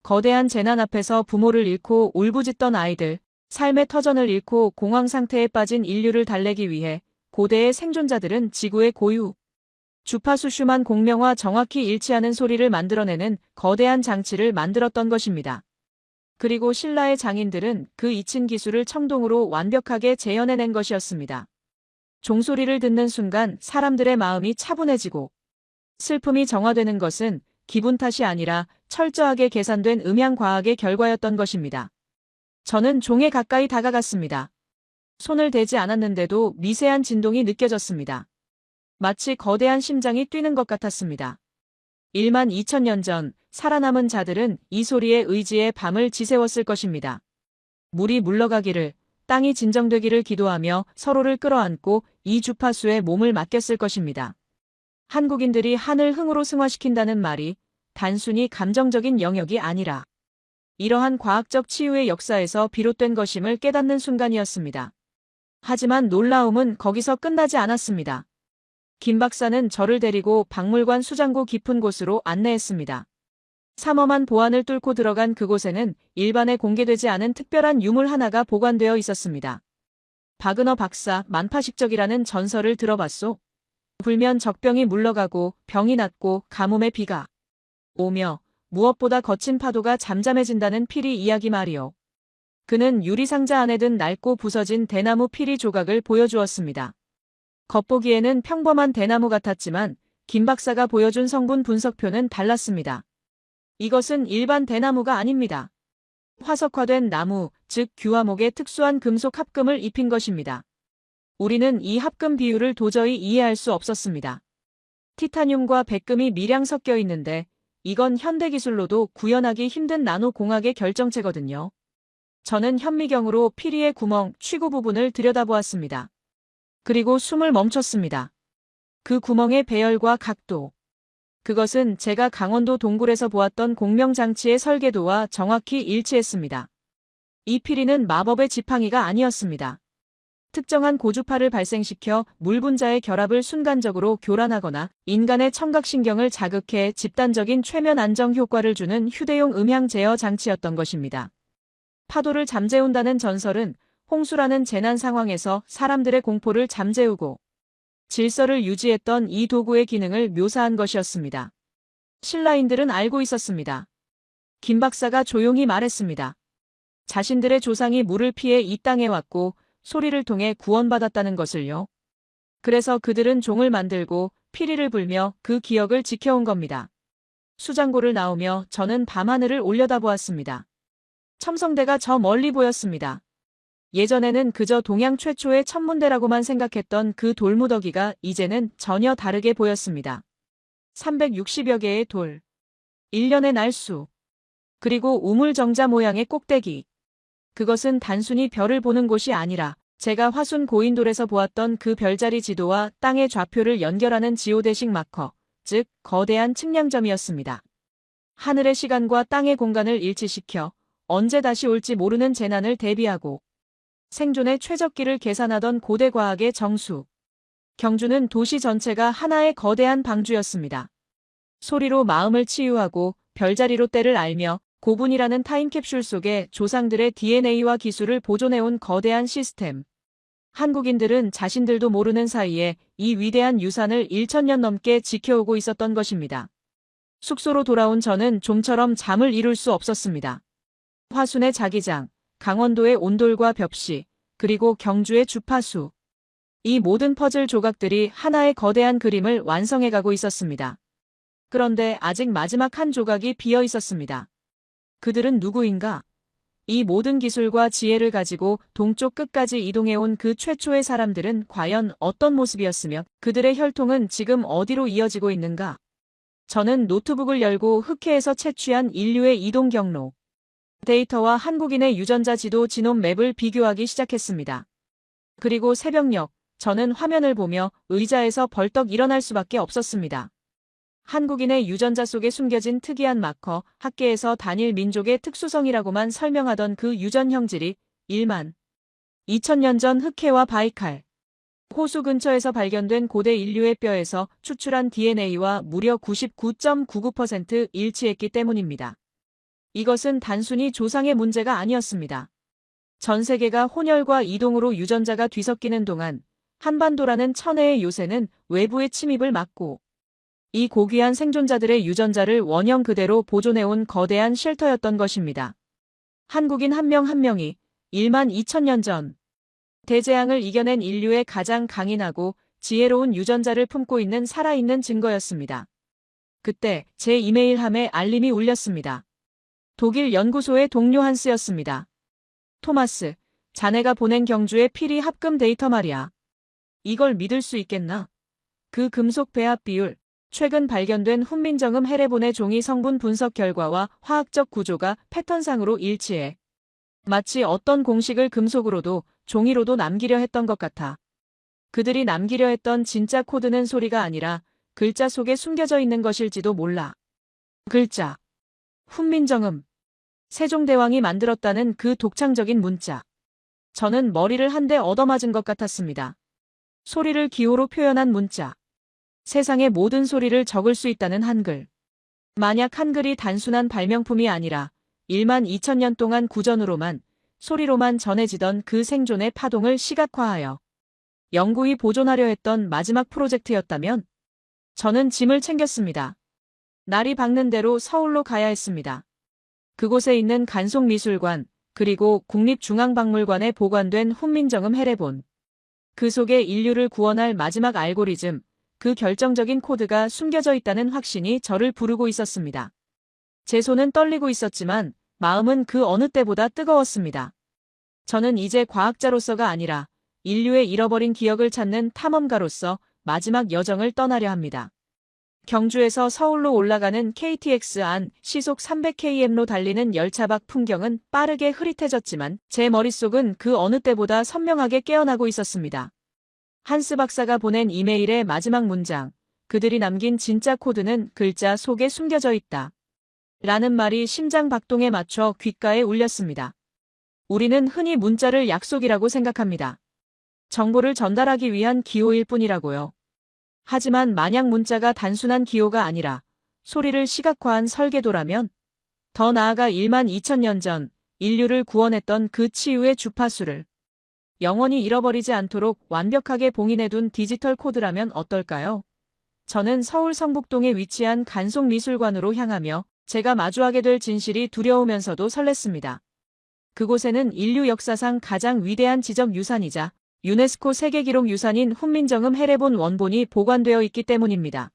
거대한 재난 앞에서 부모를 잃고 울부짖던 아이들, 삶의 터전을 잃고 공황 상태에 빠진 인류를 달래기 위해 고대의 생존자들은 지구의 고유, 주파수 슈만 공명과 정확히 일치하는 소리를 만들어내는 거대한 장치를 만들었던 것입니다. 그리고 신라의 장인들은 그 잊힌 기술을 청동으로 완벽하게 재현해낸 것이었습니다. 종소리를 듣는 순간 사람들의 마음이 차분해지고 슬픔이 정화되는 것은 기분 탓이 아니라 철저하게 계산된 음향과학의 결과였던 것입니다. 저는 종에 가까이 다가갔습니다. 손을 대지 않았는데도 미세한 진동이 느껴졌습니다. 마치 거대한 심장이 뛰는 것 같았습니다. 1만 2천 년 전 살아남은 자들은 이 소리의 의지에 밤을 지새웠을 것입니다. 물이 물러가기를, 땅이 진정되기를 기도하며 서로를 끌어안고 이 주파수에 몸을 맡겼을 것입니다. 한국인들이 하늘 흥으로 승화시킨다는 말이 단순히 감정적인 영역이 아니라 이러한 과학적 치유의 역사에서 비롯된 것임을 깨닫는 순간이었습니다. 하지만 놀라움은 거기서 끝나지 않았습니다. 김 박사는 저를 데리고 박물관 수장고 깊은 곳으로 안내했습니다. 삼엄한 보안을 뚫고 들어간 그곳에는 일반에 공개되지 않은 특별한 유물 하나가 보관되어 있었습니다. 박은어 박사 만파식적이라는 전설을 들어봤소? 불면 적병이 물러가고 병이 낫고 가뭄에 비가 오며 무엇보다 거친 파도가 잠잠해진다는 피리 이야기 말이오. 그는 유리상자 안에 든 낡고 부서진 대나무 피리 조각을 보여주었습니다. 겉보기에는 평범한 대나무 같았지만 김 박사가 보여준 성분 분석표는 달랐습니다. 이것은 일반 대나무가 아닙니다. 화석화된 나무, 즉 규화목에 특수한 금속 합금을 입힌 것입니다. 우리는 이 합금 비율을 도저히 이해할 수 없었습니다. 티타늄과 백금이 미량 섞여 있는데 이건 현대기술로도 구현하기 힘든 나노공학의 결정체거든요. 저는 현미경으로 피리의 구멍, 취구 부분을 들여다보았습니다. 그리고 숨을 멈췄습니다. 그 구멍의 배열과 각도. 그것은 제가 강원도 동굴에서 보았던 공명장치의 설계도와 정확히 일치했습니다. 이 피리는 마법의 지팡이가 아니었습니다. 특정한 고주파를 발생시켜 물 분자의 결합을 순간적으로 교란하거나 인간의 청각신경을 자극해 집단적인 최면 안정 효과를 주는 휴대용 음향 제어 장치였던 것입니다. 파도를 잠재운다는 전설은 홍수라는 재난 상황에서 사람들의 공포를 잠재우고 질서를 유지했던 이 도구의 기능을 묘사한 것이었습니다. 신라인들은 알고 있었습니다. 김 박사가 조용히 말했습니다. 자신들의 조상이 물을 피해 이 땅에 왔고 소리를 통해 구원받았다는 것을요. 그래서 그들은 종을 만들고 피리를 불며 그 기억을 지켜온 겁니다. 수장고를 나오며 저는 밤하늘을 올려다보았습니다. 첨성대가 저 멀리 보였습니다. 예전에는 그저 동양 최초의 천문대라고만 생각했던 그 돌무더기가 이제는 전혀 다르게 보였습니다. 360여 개의 돌, 1년의 날수, 그리고 우물정자 모양의 꼭대기. 그것은 단순히 별을 보는 곳이 아니라 제가 화순 고인돌에서 보았던 그 별자리 지도와 땅의 좌표를 연결하는 지오대식 마커, 즉 거대한 측량점이었습니다. 하늘의 시간과 땅의 공간을 일치시켜 언제 다시 올지 모르는 재난을 대비하고 생존의 최적기를 계산하던 고대 과학의 정수. 경주는 도시 전체가 하나의 거대한 방주였습니다. 소리로 마음을 치유하고 별자리로 때를 알며 고분이라는 타임캡슐 속에 조상들의 DNA와 기술을 보존해온 거대한 시스템. 한국인들은 자신들도 모르는 사이에 이 위대한 유산을 1000년 넘게 지켜오고 있었던 것입니다. 숙소로 돌아온 저는 좀처럼 잠을 이룰 수 없었습니다. 화순의 자기장, 강원도의 온돌과 벽시, 그리고 경주의 주파수. 이 모든 퍼즐 조각들이 하나의 거대한 그림을 완성해가고 있었습니다. 그런데 아직 마지막 한 조각이 비어 있었습니다. 그들은 누구인가? 이 모든 기술과 지혜를 가지고 동쪽 끝까지 이동해온 그 최초의 사람들은 과연 어떤 모습이었으며 그들의 혈통은 지금 어디로 이어지고 있는가? 저는 노트북을 열고 흑해에서 채취한 인류의 이동 경로. 데이터와 한국인의 유전자 지도 지놈 맵을 비교하기 시작했습니다. 그리고 새벽녘, 저는 화면을 보며 의자에서 벌떡 일어날 수밖에 없었습니다. 한국인의 유전자 속에 숨겨진 특이한 마커, 학계에서 단일 민족의 특수성이라고만 설명하던 그 유전 형질이 1만 2000년 전 흑해와 바이칼, 호수 근처에서 발견된 고대 인류의 뼈에서 추출한 DNA와 무려 99.99% 일치했기 때문입니다. 이것은 단순히 조상의 문제가 아니었습니다. 전 세계가 혼혈과 이동으로 유전자가 뒤섞이는 동안 한반도라는 천혜의 요새는 외부의 침입을 막고 이 고귀한 생존자들의 유전자를 원형 그대로 보존해온 거대한 쉘터였던 것입니다. 한국인 한 명 한 명이 1만 2000년 전 대재앙을 이겨낸 인류의 가장 강인하고 지혜로운 유전자를 품고 있는 살아있는 증거였습니다. 그때 제 이메일함에 알림이 울렸습니다. 독일 연구소의 동료 한스였습니다. 토마스, 자네가 보낸 경주의 피리 합금 데이터 말이야. 이걸 믿을 수 있겠나? 그 금속 배합 비율, 최근 발견된 훈민정음 헤레본의 종이 성분 분석 결과와 화학적 구조가 패턴상으로 일치해. 마치 어떤 공식을 금속으로도 종이로도 남기려 했던 것 같아. 그들이 남기려 했던 진짜 코드는 소리가 아니라 글자 속에 숨겨져 있는 것일지도 몰라. 글자. 훈민정음. 세종대왕이 만들었다는 그 독창적인 문자. 저는 머리를 한 대 얻어맞은 것 같았습니다. 소리를 기호로 표현한 문자. 세상의 모든 소리를 적을 수 있다는 한글. 만약 한글이 단순한 발명품이 아니라 1만 2000년 동안 구전으로만, 소리로만 전해지던 그 생존의 파동을 시각화하여 영구히 보존하려 했던 마지막 프로젝트였다면 저는 짐을 챙겼습니다. 날이 밝는 대로 서울로 가야 했습니다. 그곳에 있는 간송미술관, 그리고 국립중앙박물관에 보관된 훈민정음 헤레본. 그 속에 인류를 구원할 마지막 알고리즘, 그 결정적인 코드가 숨겨져 있다는 확신이 저를 부르고 있었습니다. 제 손은 떨리고 있었지만 마음은 그 어느 때보다 뜨거웠습니다. 저는 이제 과학자로서가 아니라 인류의 잃어버린 기억을 찾는 탐험가로서 마지막 여정을 떠나려 합니다. 경주에서 서울로 올라가는 KTX 안 시속 300km로 달리는 열차 밖 풍경은 빠르게 흐릿해졌지만 제 머릿속은 그 어느 때보다 선명하게 깨어나고 있었습니다. 한스 박사가 보낸 이메일의 마지막 문장, 그들이 남긴 진짜 코드는 글자 속에 숨겨져 있다. 라는 말이 심장 박동에 맞춰 귓가에 울렸습니다. 우리는 흔히 문자를 약속이라고 생각합니다. 정보를 전달하기 위한 기호일 뿐이라고요. 하지만 만약 문자가 단순한 기호가 아니라 소리를 시각화한 설계도라면, 더 나아가 1만 2천년 전 인류를 구원했던 그 치유의 주파수를 영원히 잃어버리지 않도록 완벽하게 봉인해둔 디지털 코드라면 어떨까요? 저는 서울 성북동에 위치한 간송미술관으로 향하며 제가 마주하게 될 진실이 두려우면서도 설렜습니다. 그곳에는 인류 역사상 가장 위대한 지적유산이자 유네스코 세계기록 유산인 훈민정음 헤레본 원본이 보관되어 있기 때문입니다.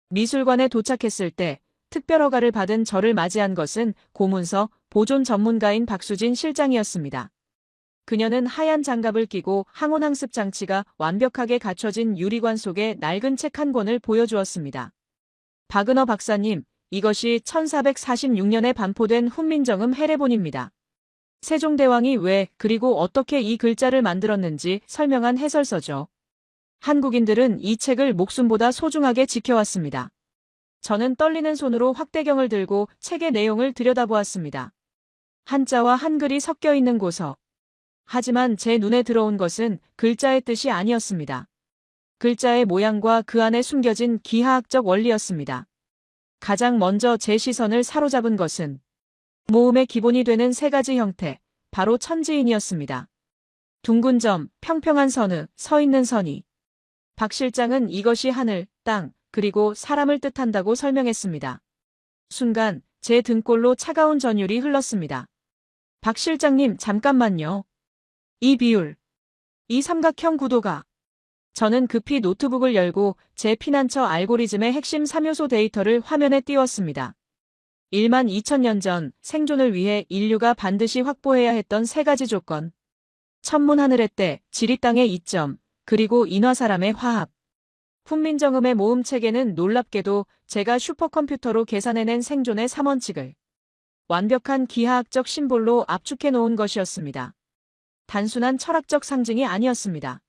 미술관에 도착했을 때 특별 허가를 받은 저를 맞이한 것은 고문서 보존 전문가인 박수진 실장이었습니다. 그녀는 하얀 장갑을 끼고 항온항습 장치가 완벽하게 갖춰진 유리관 속에 낡은 책 한 권을 보여주었습니다. 바그너 박사님, 이것이 1446년에 반포된 훈민정음 헤레본입니다. 세종대왕이 왜 그리고 어떻게 이 글자를 만들었는지 설명한 해설서죠. 한국인들은 이 책을 목숨보다 소중하게 지켜왔습니다. 저는 떨리는 손으로 확대경을 들고 책의 내용을 들여다보았습니다. 한자와 한글이 섞여 있는 고서. 하지만 제 눈에 들어온 것은 글자의 뜻이 아니었습니다. 글자의 모양과 그 안에 숨겨진 기하학적 원리였습니다. 가장 먼저 제 시선을 사로잡은 것은 모음의 기본이 되는 세 가지 형태, 바로 천지인이었습니다. 둥근 점, 평평한 선을, 서 있는 선이. 박 실장은 이것이 하늘, 땅, 그리고 사람을 뜻한다고 설명했습니다. 순간 제 등골로 차가운 전율이 흘렀습니다. 박 실장님, 잠깐만요. 이 비율, 이 삼각형 구도가. 저는 급히 노트북을 열고 제 피난처 알고리즘의 핵심 3요소 데이터를 화면에 띄웠습니다. 1만 2천년 전 생존을 위해 인류가 반드시 확보해야 했던 세 가지 조건. 천문 하늘의 때, 지리 땅의 이점, 그리고 인화 사람의 화합. 훈민정음의 모음 체계는 놀랍게도 제가 슈퍼컴퓨터로 계산해낸 생존의 3원칙을 완벽한 기하학적 심볼로 압축해 놓은 것이었습니다. 단순한 철학적 상징이 아니었습니다.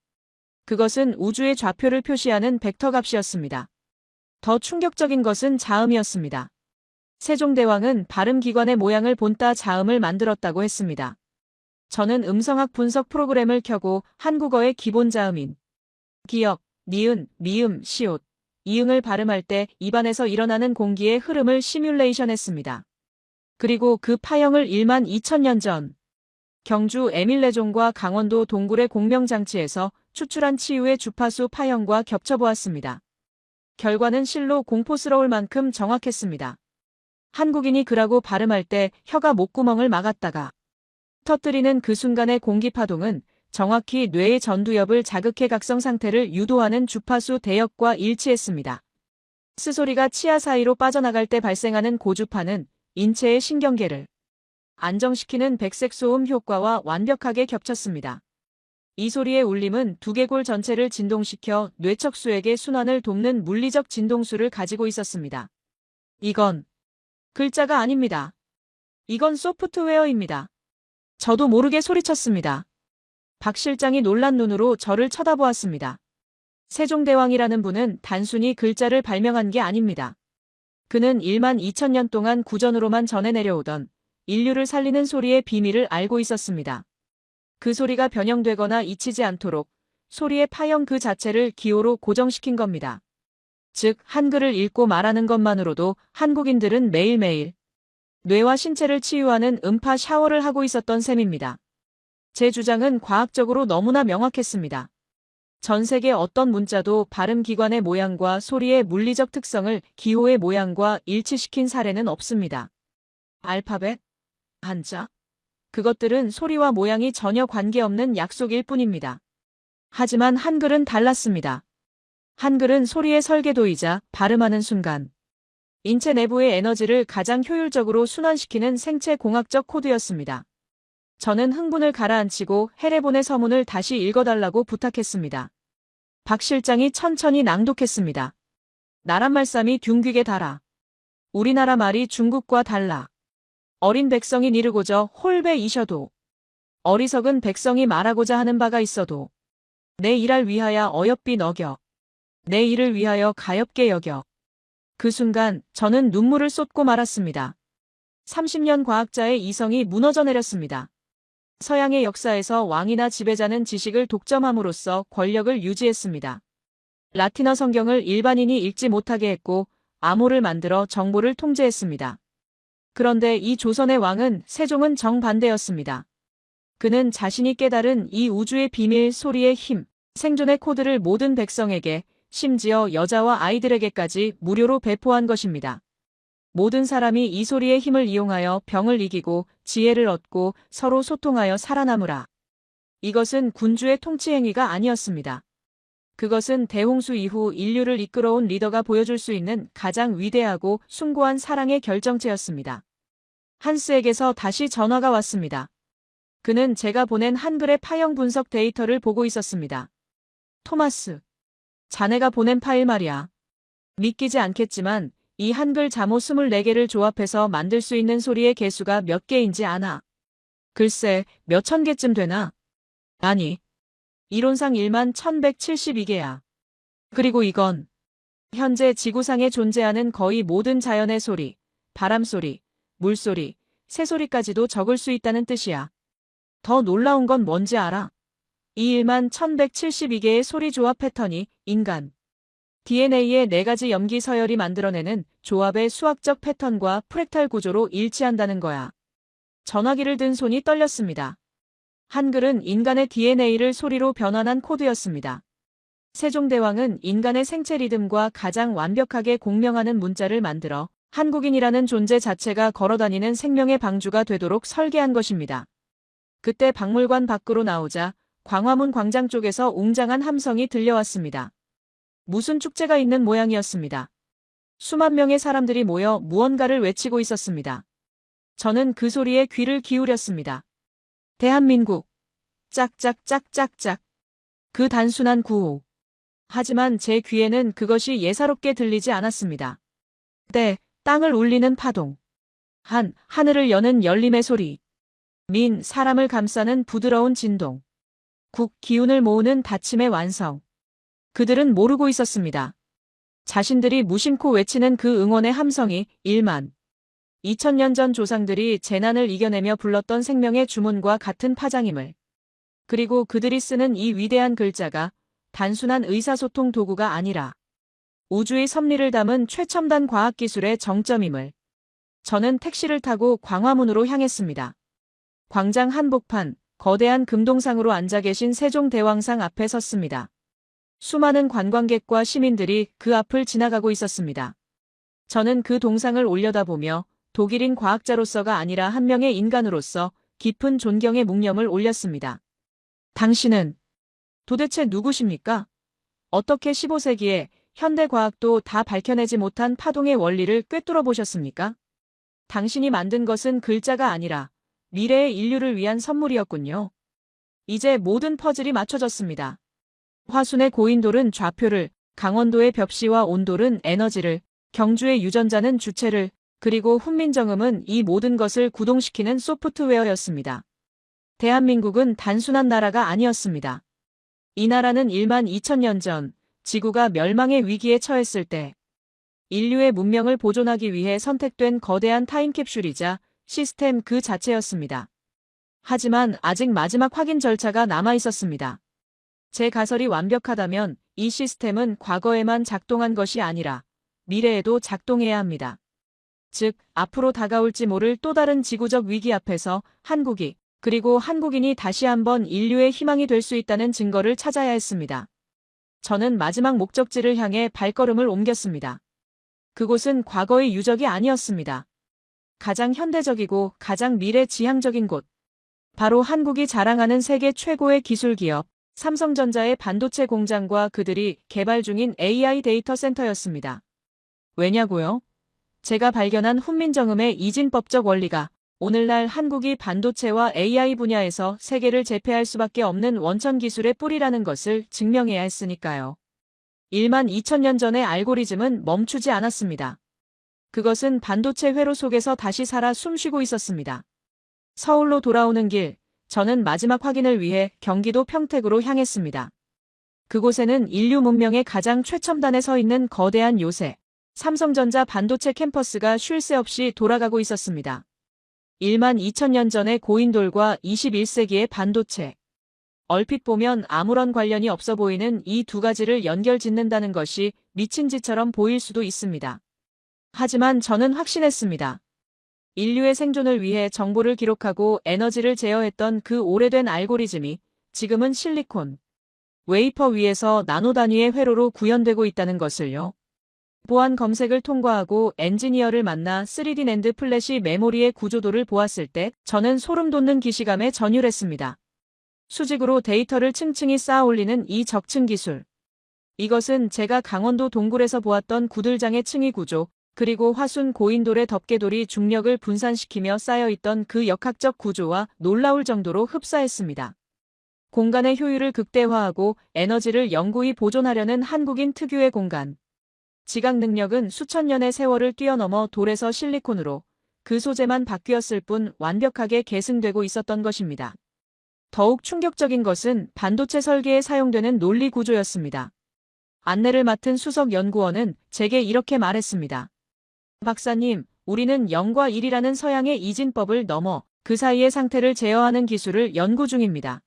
그것은 우주의 좌표를 표시하는 벡터 값이었습니다. 더 충격적인 것은 자음이었습니다. 세종대왕은 발음기관의 모양을 본따 자음을 만들었다고 했습니다. 저는 음성학 분석 프로그램을 켜고 한국어의 기본 자음인 기역, 니은, 미음, 시옷, 이응을 발음할 때 입안에서 일어나는 공기의 흐름을 시뮬레이션했습니다. 그리고 그 파형을 1만 2천년 전 경주 에밀레종과 강원도 동굴의 공명장치에서 추출한 치유의 주파수 파형과 겹쳐보았습니다. 결과는 실로 공포스러울 만큼 정확했습니다. 한국인이 그라고 발음할 때 혀가 목구멍을 막았다가 터뜨리는 그 순간의 공기파동은 정확히 뇌의 전두엽을 자극해 각성 상태를 유도하는 주파수 대역과 일치했습니다. 스소리가 치아 사이로 빠져나갈 때 발생하는 고주파는 인체의 신경계를 안정시키는 백색 소음 효과와 완벽하게 겹쳤습니다. 이 소리의 울림은 두개골 전체를 진동시켜 뇌척수에게 순환을 돕는 물리적 진동수를 가지고 있었습니다. 이건 글자가 아닙니다. 이건 소프트웨어입니다. 저도 모르게 소리쳤습니다. 박 실장이 놀란 눈으로 저를 쳐다보았습니다. 세종대왕이라는 분은 단순히 글자를 발명한 게 아닙니다. 그는 1만 2천년 동안 구전으로만 전해 내려오던 인류를 살리는 소리의 비밀을 알고 있었습니다. 그 소리가 변형되거나 잊히지 않도록 소리의 파형 그 자체를 기호로 고정시킨 겁니다. 즉, 한글을 읽고 말하는 것만으로도 한국인들은 매일매일 뇌와 신체를 치유하는 음파 샤워를 하고 있었던 셈입니다. 제 주장은 과학적으로 너무나 명확했습니다. 전 세계 어떤 문자도 발음기관의 모양과 소리의 물리적 특성을 기호의 모양과 일치시킨 사례는 없습니다. 알파벳, 한자, 그것들은 소리와 모양이 전혀 관계없는 약속일 뿐입니다. 하지만 한글은 달랐습니다. 한글은 소리의 설계도이자 발음하는 순간 인체 내부의 에너지를 가장 효율적으로 순환시키는 생체 공학적 코드였습니다. 저는 흥분을 가라앉히고 헤레본의 서문을 다시 읽어달라고 부탁했습니다. 박 실장이 천천히 낭독했습니다. 나란 말씀이 둥귀게 달아. 우리나라 말이 중국과 달라. 어린 백성이 이르고저 홀배이셔도 어리석은 백성이 말하고자 하는 바가 있어도 내 일할 위하여 어여삐 너겨. 내 일을 위하여 가엾게 여겨. 그 순간 저는 눈물을 쏟고 말았습니다. 30년 과학자의 이성이 무너져 내렸습니다. 서양의 역사에서 왕이나 지배자는 지식을 독점함으로써 권력을 유지했습니다. 라틴어 성경을 일반인이 읽지 못하게 했고 암호를 만들어 정보를 통제했습니다. 그런데 이 조선의 왕은 세종은 정반대였습니다. 그는 자신이 깨달은 이 우주의 비밀 소리의 힘, 생존의 코드를 모든 백성에게, 심지어 여자와 아이들에게까지 무료로 배포한 것입니다. 모든 사람이 이 소리의 힘을 이용하여 병을 이기고 지혜를 얻고 서로 소통하여 살아남으라. 이것은 군주의 통치 행위가 아니었습니다. 그것은 대홍수 이후 인류를 이끌어온 리더가 보여줄 수 있는 가장 위대하고 숭고한 사랑의 결정체였습니다. 한스에게서 다시 전화가 왔습니다. 그는 제가 보낸 한글의 파형 분석 데이터를 보고 있었습니다. 토마스, 자네가 보낸 파일 말이야. 믿기지 않겠지만 이 한글 잠호 24개를 조합해서 만들 수 있는 소리의 개수가 몇 개인지 아나? 글쎄, 몇 천 개쯤 되나? 아니, 이론상 1만 1172개야. 그리고 이건 현재 지구상에 존재하는 거의 모든 자연의 소리, 바람소리, 물소리, 새소리까지도 적을 수 있다는 뜻이야. 더 놀라운 건 뭔지 알아? 이 1만 1172개의 소리 조합 패턴이 인간 DNA의 4가지 염기 서열이 만들어내는 조합의 수학적 패턴과 프랙탈 구조로 일치한다는 거야. 전화기를 든 손이 떨렸습니다. 한글은 인간의 DNA를 소리로 변환한 코드였습니다. 세종대왕은 인간의 생체 리듬과 가장 완벽하게 공명하는 문자를 만들어 한국인이라는 존재 자체가 걸어다니는 생명의 방주가 되도록 설계한 것입니다. 그때 박물관 밖으로 나오자 광화문 광장 쪽에서 웅장한 함성이 들려왔습니다. 무슨 축제가 있는 모양이었습니다. 수만 명의 사람들이 모여 무언가를 외치고 있었습니다. 저는 그 소리에 귀를 기울였습니다. 대한민국. 짝짝짝짝짝. 그 단순한 구호. 하지만 제 귀에는 그것이 예사롭게 들리지 않았습니다. 때, 땅을 울리는 파동. 하늘을 여는 열림의 소리. 사람을 감싸는 부드러운 진동. 기운을 모으는 다침의 완성. 그들은 모르고 있었습니다. 자신들이 무심코 외치는 그 응원의 함성이 1만 2000년 전 조상들이 재난을 이겨내며 불렀던 생명의 주문과 같은 파장임을. 그리고 그들이 쓰는 이 위대한 글자가 단순한 의사소통 도구가 아니라 우주의 섭리를 담은 최첨단 과학기술의 정점임을. 저는 택시를 타고 광화문으로 향했습니다. 광장 한복판, 거대한 금동상으로 앉아 계신 세종대왕상 앞에 섰습니다. 수많은 관광객과 시민들이 그 앞을 지나가고 있었습니다. 저는 그 동상을 올려다보며 독일인 과학자로서가 아니라 한 명의 인간으로서 깊은 존경의 묵념을 올렸습니다. 당신은 도대체 누구십니까? 어떻게 15세기에 현대 과학도 다 밝혀내지 못한 파동의 원리를 꿰뚫어 보셨습니까? 당신이 만든 것은 글자가 아니라 미래의 인류를 위한 선물이었군요. 이제 모든 퍼즐이 맞춰졌습니다. 화순의 고인돌은 좌표를, 강원도의 벽시와 온돌은 에너지를, 경주의 유전자는 주체를, 그리고 훈민정음은 이 모든 것을 구동시키는 소프트웨어였습니다. 대한민국은 단순한 나라가 아니었습니다. 이 나라는 1만 2000년 전 지구가 멸망의 위기에 처했을 때 인류의 문명을 보존하기 위해 선택된 거대한 타임캡슐이자 시스템 그 자체였습니다. 하지만 아직 마지막 확인 절차가 남아 있었습니다. 제 가설이 완벽하다면 이 시스템은 과거에만 작동한 것이 아니라 미래에도 작동해야 합니다. 즉, 앞으로 다가올지 모를 또 다른 지구적 위기 앞에서 한국이, 그리고 한국인이 다시 한번 인류의 희망이 될 수 있다는 증거를 찾아야 했습니다. 저는 마지막 목적지를 향해 발걸음을 옮겼습니다. 그곳은 과거의 유적이 아니었습니다. 가장 현대적이고 가장 미래지향적인 곳. 바로 한국이 자랑하는 세계 최고의 기술 기업, 삼성전자의 반도체 공장과 그들이 개발 중인 AI 데이터 센터였습니다. 왜냐고요? 제가 발견한 훈민정음의 이진법적 원리가 오늘날 한국이 반도체와 AI 분야에서 세계를 제패할 수밖에 없는 원천 기술의 뿌리라는 것을 증명해야 했으니까요. 1만 2000년 전의 알고리즘은 멈추지 않았습니다. 그것은 반도체 회로 속에서 다시 살아 숨쉬고 있었습니다. 서울로 돌아오는 길, 저는 마지막 확인을 위해 경기도 평택으로 향했습니다. 그곳에는 인류 문명의 가장 최첨단에 서 있는 거대한 요새, 삼성전자 반도체 캠퍼스가 쉴 새 없이 돌아가고 있었습니다. 1만 2천년 전의 고인돌과 21세기의 반도체. 얼핏 보면 아무런 관련이 없어 보이는 이 두 가지를 연결짓는다는 것이 미친 짓처럼 보일 수도 있습니다. 하지만 저는 확신했습니다. 인류의 생존을 위해 정보를 기록하고 에너지를 제어했던 그 오래된 알고리즘이 지금은 실리콘, 웨이퍼 위에서 나노 단위의 회로로 구현되고 있다는 것을요. 보안 검색을 통과하고 엔지니어를 만나 3D 낸드 플래시 메모리의 구조도를 보았을 때 저는 소름 돋는 기시감에 전율했습니다. 수직으로 데이터를 층층이 쌓아 올리는 이 적층 기술. 이것은 제가 강원도 동굴에서 보았던 구들장의 층위 구조, 그리고 화순 고인돌의 덮개돌이 중력을 분산시키며 쌓여있던 그 역학적 구조와 놀라울 정도로 흡사했습니다. 공간의 효율을 극대화하고 에너지를 영구히 보존하려는 한국인 특유의 공간. 지각 능력은 수천 년의 세월을 뛰어넘어 돌에서 실리콘으로 그 소재만 바뀌었을 뿐 완벽하게 계승되고 있었던 것입니다. 더욱 충격적인 것은 반도체 설계에 사용되는 논리 구조였습니다. 안내를 맡은 수석 연구원은 제게 이렇게 말했습니다. 박사님, 우리는 0과 1이라는 서양의 이진법을 넘어 그 사이의 상태를 제어하는 기술을 연구 중입니다.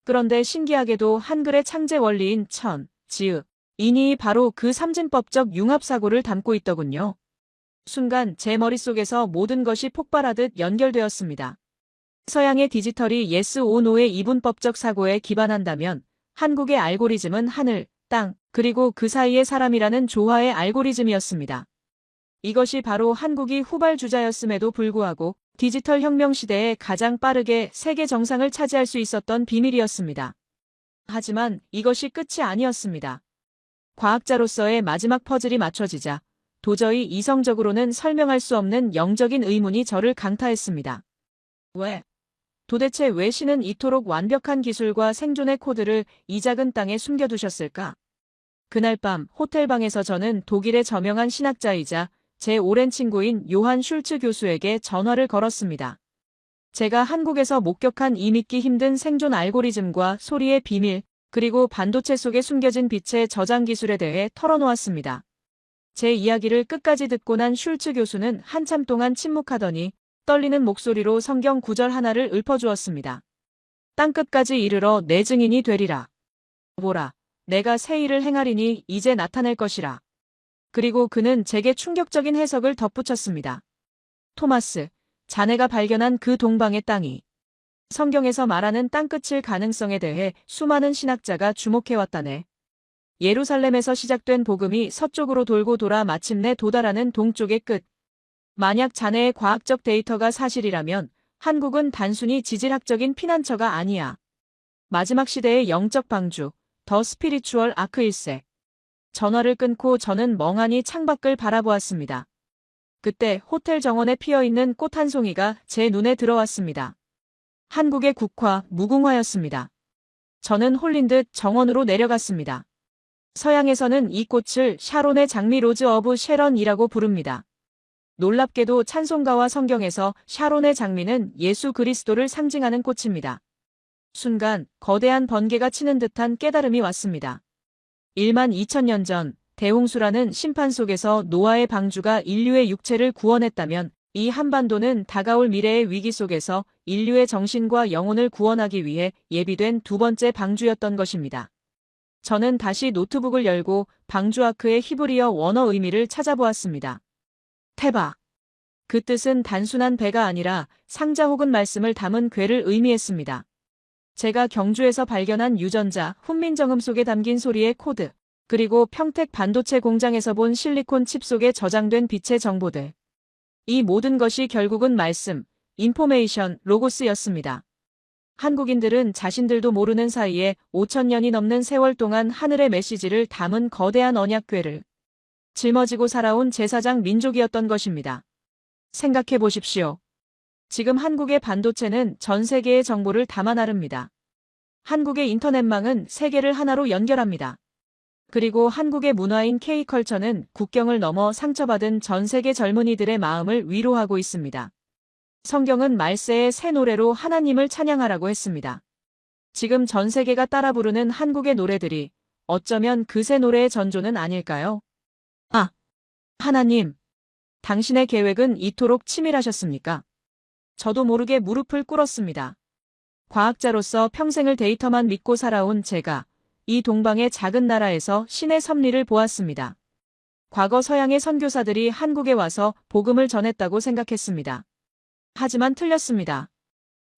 그런데 신기하게도 한글의 창제 원리인 천, 지읒, 인이 바로 그 삼진법적 융합사고를 담고 있더군요. 순간 제 머릿속에서 모든 것이 폭발하듯 연결되었습니다. 서양의 디지털이 yes or no의 이분법적 사고에 기반한다면 한국의 알고리즘은 하늘, 땅, 그리고 그 사이의 사람이라는 조화의 알고리즘이었습니다. 이것이 바로 한국이 후발주자였음에도 불구하고 디지털 혁명 시대에 가장 빠르게 세계 정상을 차지할 수 있었던 비밀이었습니다. 하지만 이것이 끝이 아니었습니다. 과학자로서의 마지막 퍼즐이 맞춰지자 도저히 이성적으로는 설명할 수 없는 영적인 의문이 저를 강타했습니다. 왜? 도대체 왜 신은 이토록 완벽한 기술과 생존의 코드를 이 작은 땅에 숨겨두셨을까? 그날 밤 호텔방에서 저는 독일의 저명한 신학자이자 제 오랜 친구인 요한 슐츠 교수에게 전화를 걸었습니다. 제가 한국에서 목격한 이 믿기 힘든 생존 알고리즘과 소리의 비밀, 그리고 반도체 속에 숨겨진 빛의 저장 기술에 대해 털어놓았습니다. 제 이야기를 끝까지 듣고 난 슐츠 교수는 한참 동안 침묵하더니 떨리는 목소리로 성경 구절 하나를 읊어주었습니다. 땅끝까지 이르러 내 증인이 되리라. 보라, 내가 새 일을 행하리니 이제 나타낼 것이라. 그리고 그는 제게 충격적인 해석을 덧붙였습니다. 토마스, 자네가 발견한 그 동방의 땅이 성경에서 말하는 땅끝일 가능성에 대해 수많은 신학자가 주목해왔다네. 예루살렘에서 시작된 복음이 서쪽으로 돌고 돌아 마침내 도달하는 동쪽의 끝. 만약 자네의 과학적 데이터가 사실이라면 한국은 단순히 지질학적인 피난처가 아니야. 마지막 시대의 영적 방주, 더 스피리추얼 아크일세. 전화를 끊고 저는 멍하니 창밖을 바라보았습니다. 그때 호텔 정원에 피어있는 꽃 한 송이가 제 눈에 들어왔습니다. 한국의 국화, 무궁화였습니다. 저는 홀린 듯 정원으로 내려갔습니다. 서양에서는 이 꽃을 샤론의 장미 로즈 어브 쉐런이라고 부릅니다. 놀랍게도 찬송가와 성경에서 샤론의 장미는 예수 그리스도를 상징하는 꽃입니다. 순간 거대한 번개가 치는 듯한 깨달음이 왔습니다. 1만 2천년 전 대홍수라는 심판 속에서 노아의 방주가 인류의 육체를 구원했다면 이 한반도는 다가올 미래의 위기 속에서 인류의 정신과 영혼을 구원하기 위해 예비된 두 번째 방주였던 것입니다. 저는 다시 노트북을 열고 방주아크의 히브리어 원어 의미를 찾아보았습니다. 테바. 그 뜻은 단순한 배가 아니라 상자 혹은 말씀을 담은 궤를 의미했습니다. 제가 경주에서 발견한 유전자, 훈민정음 속에 담긴 소리의 코드, 그리고 평택 반도체 공장에서 본 실리콘 칩 속에 저장된 빛의 정보들. 이 모든 것이 결국은 말씀, 인포메이션, 로고스였습니다. 한국인들은 자신들도 모르는 사이에 5천년이 넘는 세월 동안 하늘의 메시지를 담은 거대한 언약궤를 짊어지고 살아온 제사장 민족이었던 것입니다. 생각해 보십시오. 지금 한국의 반도체는 전 세계의 정보를 담아 나릅니다. 한국의 인터넷망은 세계를 하나로 연결합니다. 그리고 한국의 문화인 K컬처는 국경을 넘어 상처받은 전 세계 젊은이들의 마음을 위로하고 있습니다. 성경은 말세의 새 노래로 하나님을 찬양하라고 했습니다. 지금 전 세계가 따라 부르는 한국의 노래들이 어쩌면 그새 노래의 전조는 아닐까요? 아, 하나님, 당신의 계획은 이토록 치밀하셨습니까? 저도 모르게 무릎을 꿇었습니다. 과학자로서 평생을 데이터만 믿고 살아온 제가 이 동방의 작은 나라에서 신의 섭리를 보았습니다. 과거 서양의 선교사들이 한국에 와서 복음을 전했다고 생각했습니다. 하지만 틀렸습니다.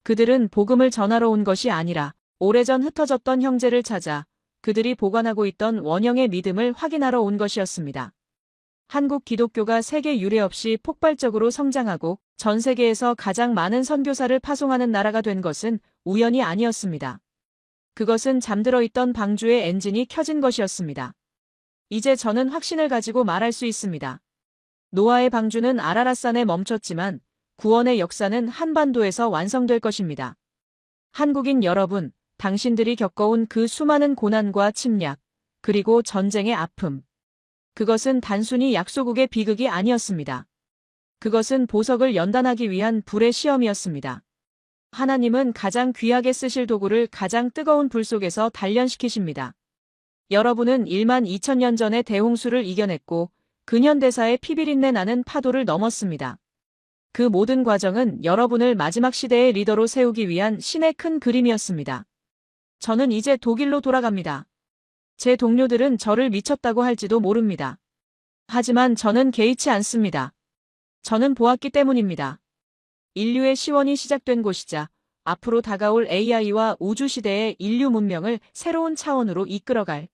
그들은 복음을 전하러 온 것이 아니라 오래전 흩어졌던 형제를 찾아 그들이 보관하고 있던 원형의 믿음을 확인하러 온 것이었습니다. 한국 기독교가 세계 유례 없이 폭발적으로 성장하고 전 세계에서 가장 많은 선교사를 파송하는 나라가 된 것은 우연이 아니었습니다. 그것은 잠들어 있던 방주의 엔진이 켜진 것이었습니다. 이제 저는 확신을 가지고 말할 수 있습니다. 노아의 방주는 아라랏산에 멈췄지만 구원의 역사는 한반도에서 완성될 것입니다. 한국인 여러분, 당신들이 겪어온 그 수많은 고난과 침략, 그리고 전쟁의 아픔. 그것은 단순히 약소국의 비극이 아니었습니다. 그것은 보석을 연단하기 위한 불의 시험이었습니다. 하나님은 가장 귀하게 쓰실 도구를 가장 뜨거운 불 속에서 단련시키십니다. 여러분은 1만 2천년 전의 대홍수를 이겨냈고 근현대사의 피비린내 나는 파도를 넘었습니다. 그 모든 과정은 여러분을 마지막 시대의 리더로 세우기 위한 신의 큰 그림이었습니다. 저는 이제 독일로 돌아갑니다. 제 동료들은 저를 미쳤다고 할지도 모릅니다. 하지만 저는 개의치 않습니다. 저는 보았기 때문입니다. 인류의 시원이 시작된 곳이자 앞으로 다가올 AI와 우주 시대의 인류 문명을 새로운 차원으로 이끌어갈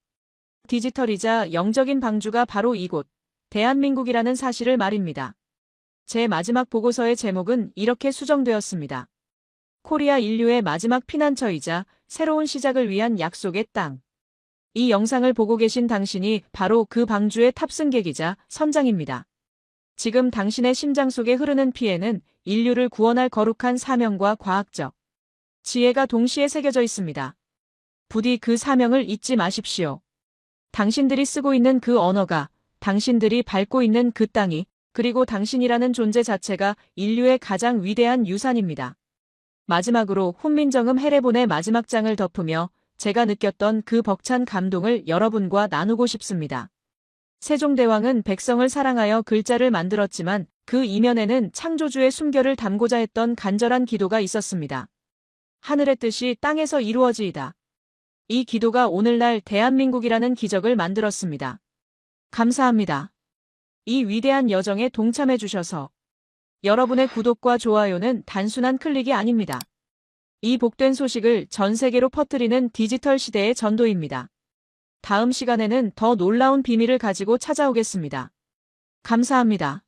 디지털이자 영적인 방주가 바로 이곳, 대한민국이라는 사실을 말입니다. 제 마지막 보고서의 제목은 이렇게 수정되었습니다. 코리아 인류의 마지막 피난처이자 새로운 시작을 위한 약속의 땅. 이 영상을 보고 계신 당신이 바로 그 방주의 탑승객이자 선장입니다. 지금 당신의 심장 속에 흐르는 피에는 인류를 구원할 거룩한 사명과 과학적 지혜가 동시에 새겨져 있습니다. 부디 그 사명을 잊지 마십시오. 당신들이 쓰고 있는 그 언어가, 당신들이 밟고 있는 그 땅이, 그리고 당신이라는 존재 자체가 인류의 가장 위대한 유산입니다. 마지막으로 훈민정음 헤레본의 마지막 장을 덮으며 제가 느꼈던 그 벅찬 감동을 여러분과 나누고 싶습니다. 세종대왕은 백성을 사랑하여 글자를 만들었지만 그 이면에는 창조주의 숨결을 담고자 했던 간절한 기도가 있었습니다. 하늘의 뜻이 땅에서 이루어지이다. 이 기도가 오늘날 대한민국이라는 기적을 만들었습니다. 감사합니다. 이 위대한 여정에 동참해 주셔서. 여러분의 구독과 좋아요는 단순한 클릭이 아닙니다. 이 복된 소식을 전 세계로 퍼뜨리는 디지털 시대의 전도입니다. 다음 시간에는 더 놀라운 비밀을 가지고 찾아오겠습니다. 감사합니다.